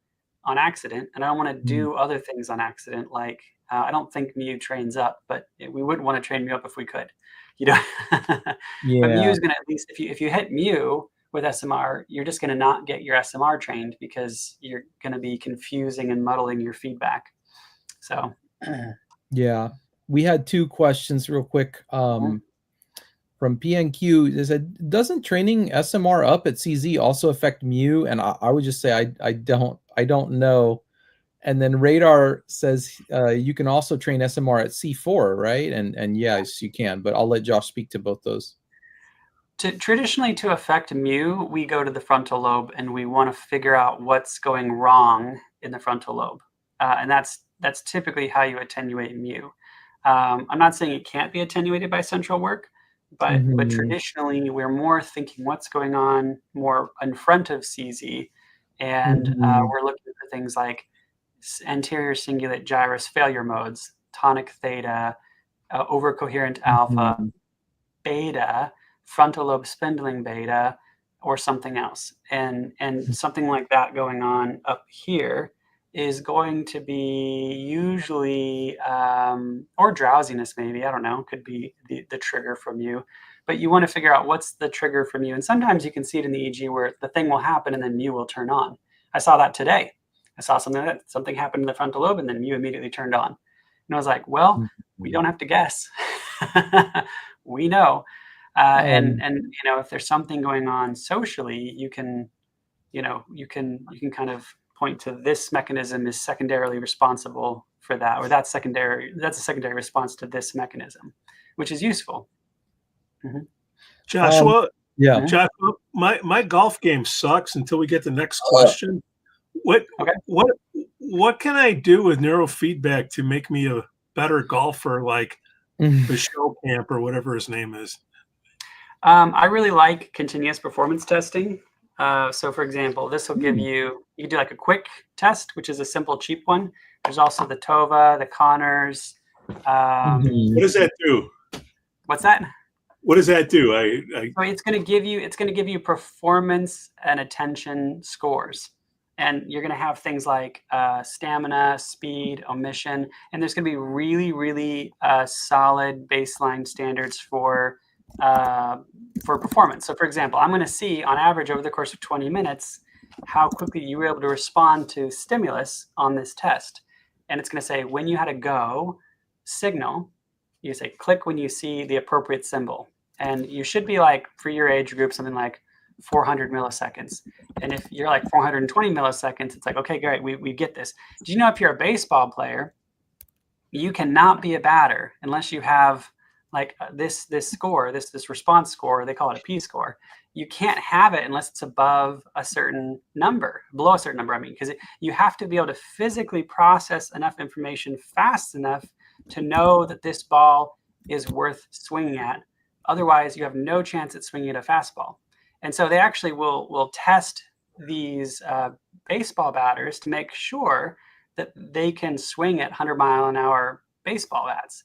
on accident. And I don't want to do other things on accident. Like, I don't think mu trains up, but we wouldn't want to train mu up if we could, But mu is going to, at least if you hit mu with SMR, you're just going to not get your SMR trained because you're going to be confusing and muddling your feedback. So, yeah. We had two questions real quick from PNQ. They said, doesn't training SMR up at CZ also affect mu? And I would just say I don't know. And then Radar says you can also train SMR at C4, right? And yes, you can. But I'll let Josh speak to both those. Traditionally, to affect mu, we go to the frontal lobe and we want to figure out what's going wrong in the frontal lobe, and that's typically how you attenuate mu. I'm not saying it can't be attenuated by central work, but traditionally we're more thinking what's going on more in front of CZ, and we're looking for things like anterior cingulate gyrus failure modes, tonic theta, overcoherent alpha, beta, frontal lobe spindling beta, or something else. And something like that going on up here is going to be usually, or drowsiness maybe, I don't know, could be the trigger from mu. But you want to figure out what's the trigger from mu. And sometimes you can see it in the EEG where the thing will happen and then mu will turn on. I saw that today. I saw something happened in the frontal lobe, and then you immediately turned on. And I was like, well, we don't have to guess. We know. And if there's something going on socially, you can kind of point to this mechanism is secondarily responsible for that, or that's a secondary response to this mechanism, which is useful. Joshua, yeah. Joshua, my golf game sucks until we get the next question. What can I do with neurofeedback to make me a better golfer, like the show camp or whatever his name is? I really like continuous performance testing. So for example, this will give you can do like a quick test, which is a simple, cheap one. There's also the TOVA, the Connors. What does that do? What's that? What does that do? So it's going to give you performance and attention scores. And you're going to have things like stamina, speed, omission, and there's going to be really, really solid baseline standards for performance. So for example, I'm going to see on average over the course of 20 minutes how quickly you were able to respond to stimulus on this test. And it's going to say when you had a go signal, you say click when you see the appropriate symbol. And you should be like, for your age group, something like 400 milliseconds. And if you're like 420 milliseconds, it's like, okay, great, we get this. Do you know if you're a baseball player, you cannot be a batter unless you have like this score, this response score, they call it a P score. You can't have it unless it's above a certain number, below a certain number, because you have to be able to physically process enough information fast enough to know that this ball is worth swinging at. Otherwise, you have no chance at swinging at a fastball. And so they actually will test these baseball batters to make sure that they can swing at 100-mile-an-hour baseballs.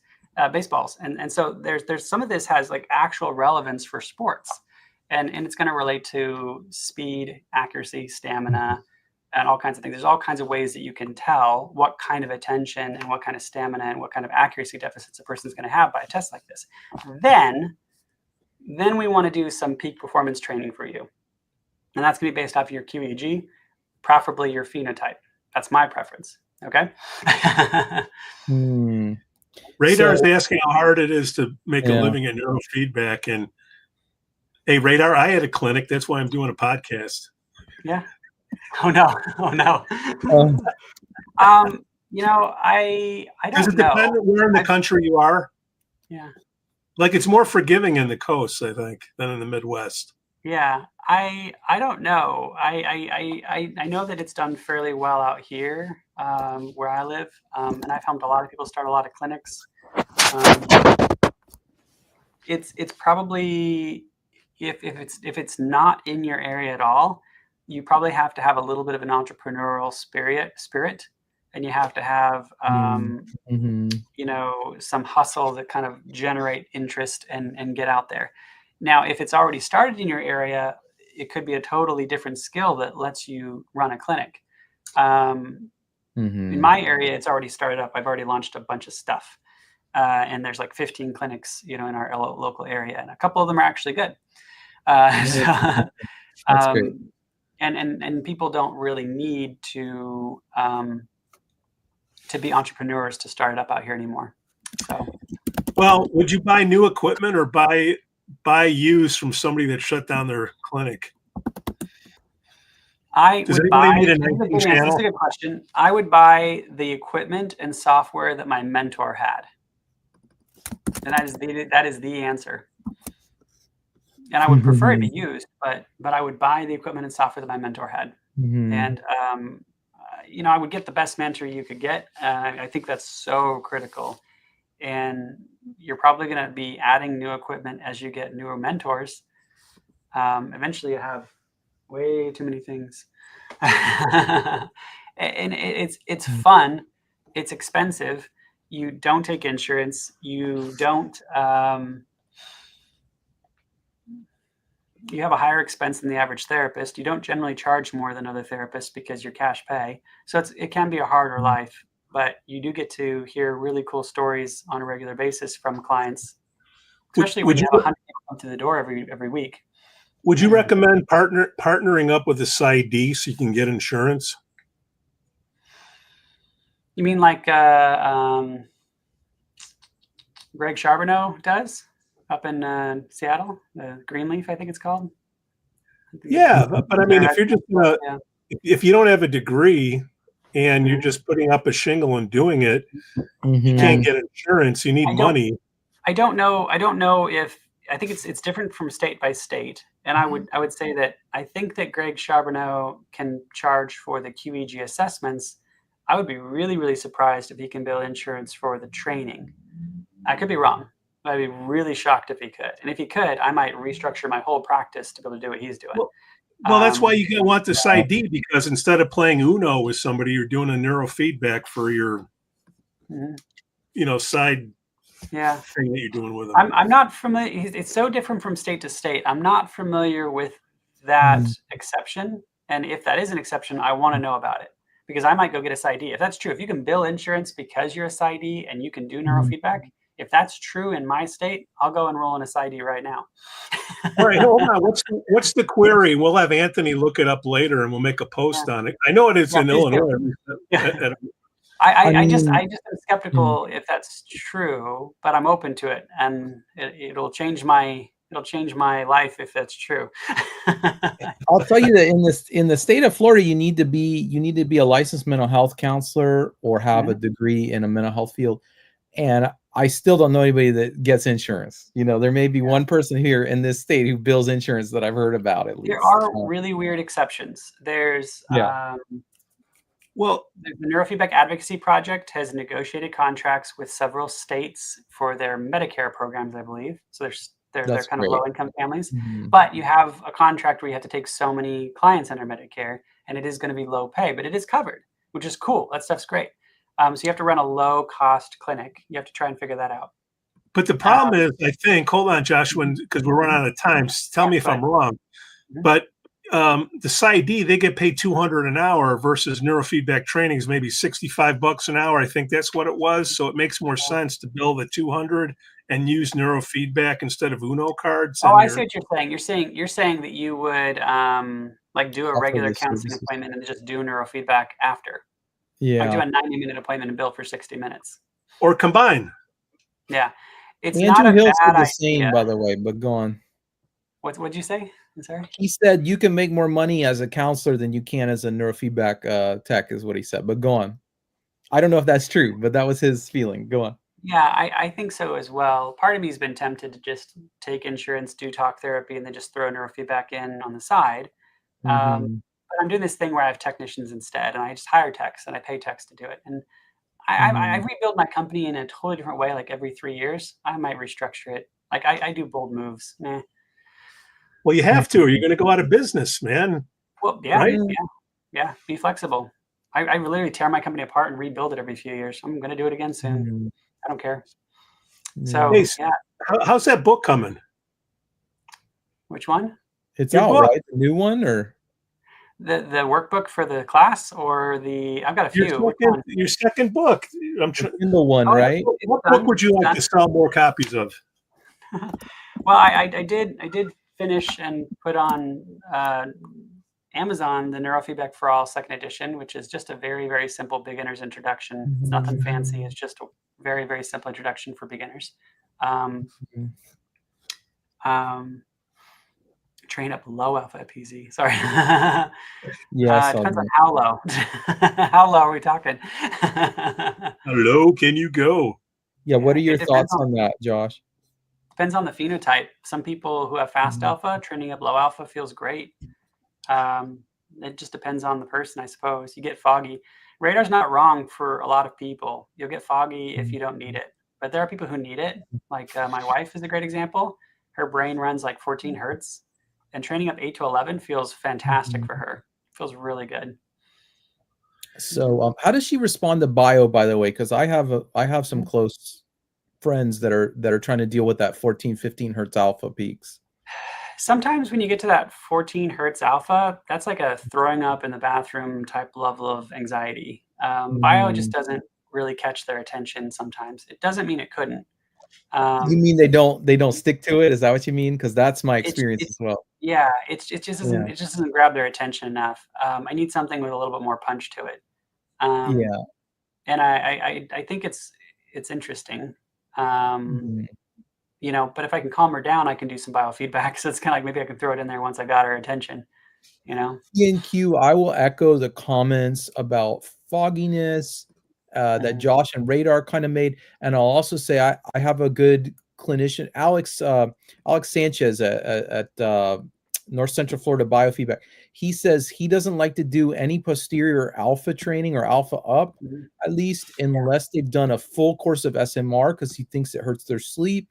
And so there's some of this has like actual relevance for sports, and it's going to relate to speed, accuracy, stamina, and all kinds of things. There's all kinds of ways that you can tell what kind of attention and what kind of stamina and what kind of accuracy deficits a person's going to have by a test like this. Then we want to do some peak performance training for you. And that's going to be based off of your QEEG, preferably your phenotype. That's my preference. Okay. Radar is asking how hard it is to make a living at neurofeedback. And hey, Radar, I had a clinic. That's why I'm doing a podcast. Yeah. Oh no. I don't know. Does it depend on where in the country you are? Yeah. Like it's more forgiving in the coast, I think, than in the Midwest. Yeah, I don't know. I know that it's done fairly well out here where I live, and I've helped a lot of people start a lot of clinics. It's probably if it's not in your area at all, you probably have to have a little bit of an entrepreneurial spirit, and you have to have some hustle that kind of generate interest and get out there. Now, if it's already started in your area, it could be a totally different skill that lets you run a clinic. In my area, it's already started up. I've already launched a bunch of stuff, and there's like 15 clinics, in our local area, and a couple of them are actually good. That's great. And people don't really need to be entrepreneurs to start it up out here anymore. So, well, would you buy new equipment or buy used from somebody that shut down their clinic? That's a good question. I would buy the equipment and software that my mentor had, and that is the answer. And I would prefer it be used, but I would buy the equipment and software that my mentor had, and I would get the best mentor you could get. I think that's so critical. And you're probably going to be adding new equipment as you get newer mentors. Eventually, you have way too many things, and it's fun. It's expensive. You don't take insurance. You don't. You have a higher expense than the average therapist. You don't generally charge more than other therapists because you're cash pay. So it can be a harder life, but you do get to hear really cool stories on a regular basis from clients, especially when you have 100 people come through the door every week. Would you recommend partnering up with a PsyD so you can get insurance? You mean like Greg Charbonneau does up in Seattle, the Greenleaf, I think it's called. Yeah, but I mean, if you're just if you don't have a degree and you're just putting up a shingle and doing it, you can't get insurance. You need money. I don't know if I think it's different from state by state, and I would say that I think that Greg Charbonneau can charge for the QEEG assessments. I would be really surprised if he can bill insurance for the training. I could be wrong. I'd be really shocked if he could. And if he could, I might restructure my whole practice to be able to do what he's doing. Well, that's why you want the PST, because instead of playing Uno with somebody, you're doing a neurofeedback for your, side thing that you're doing with them. I'm not familiar. It's so different from state to state. I'm not familiar with that exception. And if that is an exception, I want to know about it, because I might go get a PST. If that's true, if you can bill insurance because you're a PST and you can do neurofeedback, if that's true in my state, I'll go enroll in a PST right now. All right, hold on. What's the query? We'll have Anthony look it up later, and we'll make a post on it. I know it is in Illinois. I just am skeptical if that's true, but I'm open to it, and it'll change my life if that's true. I'll tell you that in the state of Florida, you need to be a licensed mental health counselor or have a degree in a mental health field. And I still don't know anybody that gets insurance. There may be one person here in this state who bills insurance that I've heard about, at least. There are really weird exceptions. There's the Neurofeedback Advocacy Project has negotiated contracts with several states for their Medicare programs, I believe. So they're kind of low-income families. But you have a contract where you have to take so many clients under Medicare, and it is going to be low pay, but it is covered, which is cool. That stuff's great. So you have to run a low-cost clinic. You have to try and figure that out. But the problem is, I think, hold on, Joshua, because we're running out of time. Tell me if I'm wrong. But the PST, they get paid $200 an hour versus neurofeedback training is maybe $65 an hour. I think that's what it was. So it makes more sense to bill the $200 and use neurofeedback instead of Uno cards. Oh, I see what you're saying. You're saying that you would do a regular counseling appointment and just do neurofeedback after. Yeah. Like do a 90-minute appointment and bill for 60 minutes. Or combine. Yeah. It's Andrew not a Hill bad said the idea. same, by the way, but go on. What'd you say? I'm sorry? He said you can make more money as a counselor than you can as a neurofeedback tech, is what he said. But go on. I don't know if that's true, but that was his feeling. Go on. Yeah, I think so as well. Part of me has been tempted to just take insurance, do talk therapy, and then just throw neurofeedback in on the side. But I'm doing this thing where I have technicians instead, and I just hire techs and I pay techs to do it. And I rebuild my company in a totally different way, like every 3 years. I might restructure it. Like I do bold moves. Nah. Well, you have to, or you're going to go out of business, man. Well, yeah, right? Yeah. Be flexible. I literally tear my company apart and rebuild it every few years. I'm going to do it again soon. I don't care. So, hey, how's that book coming? Which one? It's out, right? The new one, or the workbook for the class, or I've got a few. Your second book. I'm trying. The one, right? What book would you like to sell more copies of? Well, I did finish and put on Amazon the Neurofeedback for All second edition, which is just a very, very simple beginner's introduction. It's nothing fancy. It's just a very, very simple introduction for beginners. Train up low alpha at PZ. Sorry. Yes. Depends on how low. How low are we talking? How low can you go? Yeah. What are your thoughts on that, Josh? Depends on the phenotype. Some people who have fast alpha, training up low alpha feels great. It just depends on the person, I suppose. You get foggy. Radar's not wrong for a lot of people. You'll get foggy if you don't need it. But there are people who need it. Like my wife is a great example. Her brain runs like 14 hertz. And training up 8 to 11 feels fantastic for her. Feels really good. So how does she respond to bio, by the way? Because I have some close friends that are trying to deal with that 14, 15 hertz alpha peaks. Sometimes when you get to that 14 hertz alpha, that's like a throwing up in the bathroom type level of anxiety. Bio just doesn't really catch their attention sometimes. It doesn't mean it couldn't. You mean they don't stick to it? Is that what you mean? Because that's my experience as well. Yeah, it just doesn't grab their attention enough. I need something with a little bit more punch to it. And I think it's interesting. You know, but if I can calm her down, I can do some biofeedback. So it's kind of like maybe I can throw it in there once I got her attention, you know? Q, I will echo the comments about fogginess that Josh and Radar kind of made. And I'll also say I have a good clinician, Alex Sanchez at North Central Florida Biofeedback. He says he doesn't like to do any posterior alpha training or alpha up, at least unless they've done a full course of SMR, because he thinks it hurts their sleep.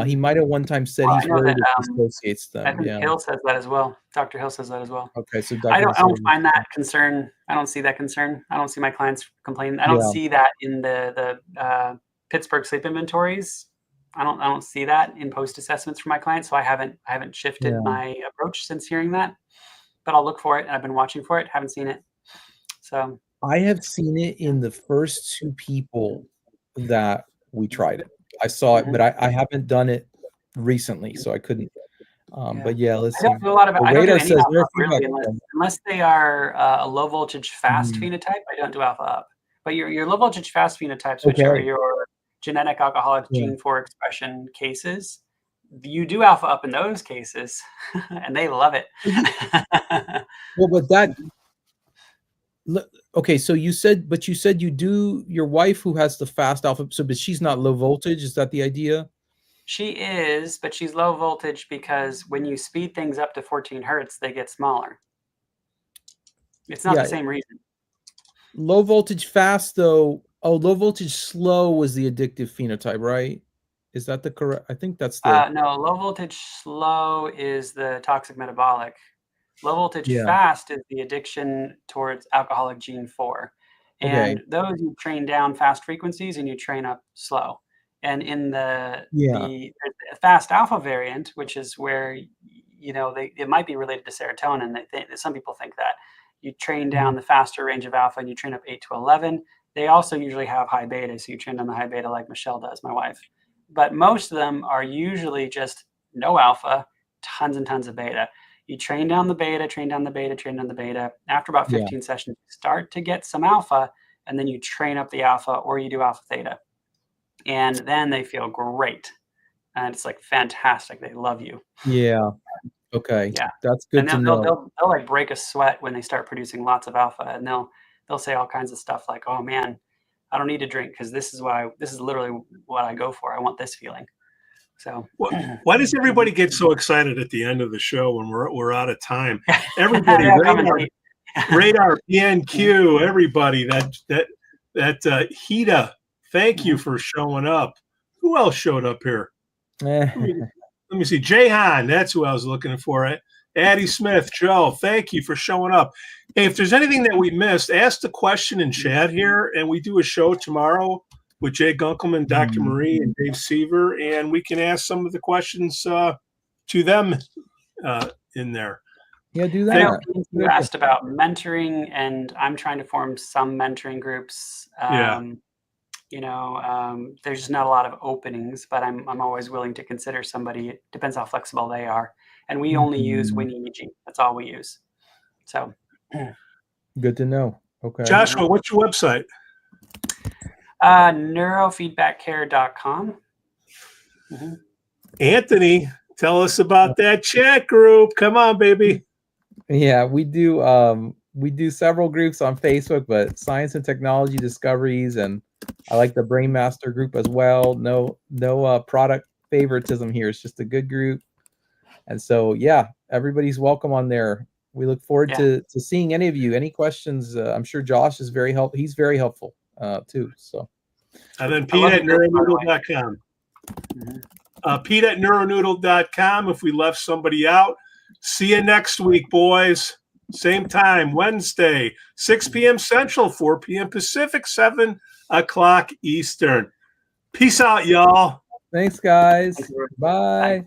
He might have one time said he's worried it dissociates them. I think Hill says that as well. Dr. Hill says that as well. Okay, so I don't find that concern. I don't see that concern. I don't see my clients complaining. I don't see that in the Pittsburgh sleep inventories. I don't see that in post assessments for my clients. So I haven't shifted my approach since hearing that. But I'll look for it. I've been watching for it. Haven't seen it. So I have seen it in the first 2 people that we tried it. I saw it, but I haven't done it recently, so I couldn't. But yeah, let's see. I don't do a lot of it. I don't do any alpha up really, Neurofeedback unless they are a low voltage fast phenotype. I don't do alpha up. But your low voltage fast phenotypes, which are your genetic alcoholic gene 4 expression cases, you do alpha up in those cases, and they love it. Well, but that. Okay, so you said you do your wife who has the fast alpha, so but she's not low voltage. Is that the idea? She is, but she's low voltage because when you speed things up to 14 hertz, they get smaller. It's not the same reason. Low voltage fast though. Oh, low voltage slow was the addictive phenotype, right? Is that the correct? I think that's the. No, low voltage slow is the toxic metabolic. Low voltage fast is the addiction towards alcoholic gene 4. And those you train down fast frequencies and you train up slow. And in the fast alpha variant, which is where, you know, it might be related to serotonin. Some people think that you train down the faster range of alpha and you train up 8 to 11. They also usually have high beta. So you train down the high beta like Michelle does, my wife. But most of them are usually just no alpha, tons and tons of beta. You train down the beta, train down the beta, train down the beta. After about 15 sessions, you start to get some alpha, and then you train up the alpha or you do alpha theta. And then they feel great. And it's like fantastic. They love you. Yeah. Okay. Yeah. That's good to know. They'll like break a sweat when they start producing lots of alpha, and they'll say all kinds of stuff like, "Oh man, I don't need to drink because this is literally what I go for. I want this feeling." So why does everybody get so excited at the end of the show when we're out of time? Everybody, Radar, PNQ, everybody, that Hita, thank you for showing up. Who else showed up here? Let me see. Jahan, that's who I was looking for. Addie Smith, Joe, thank you for showing up. Hey, if there's anything that we missed, ask the question in chat here, and we do a show tomorrow with Jay Gunkelman, Dr. Marie, and Dave Seaver, and we can ask some of the questions to them in there. Yeah, do that. I know you asked about mentoring, and I'm trying to form some mentoring groups. You know, there's just not a lot of openings, but I'm always willing to consider somebody. It depends how flexible they are. And we only use WinEEG. That's all we use. So good to know. Okay. Joshua, what's your website? Neurofeedbackcare.com. Anthony, tell us about that chat group. Come on, baby. Yeah, we do several groups on Facebook, but Science and Technology Discoveries, and I like the Brainmaster group as well. No product favoritism here. It's just a good group. And so, yeah, everybody's welcome on there. We look forward to seeing any of you. Any questions? I'm sure Josh is very helpful. He's very helpful too. So, and then Pete at neuronoodle.com. Pete at neuronoodle.com. If we left somebody out, see you next week, boys. Same time, Wednesday, 6 p.m. Central, 4 p.m. Pacific, 7 o'clock Eastern. Peace out, y'all. Thanks, guys. Bye.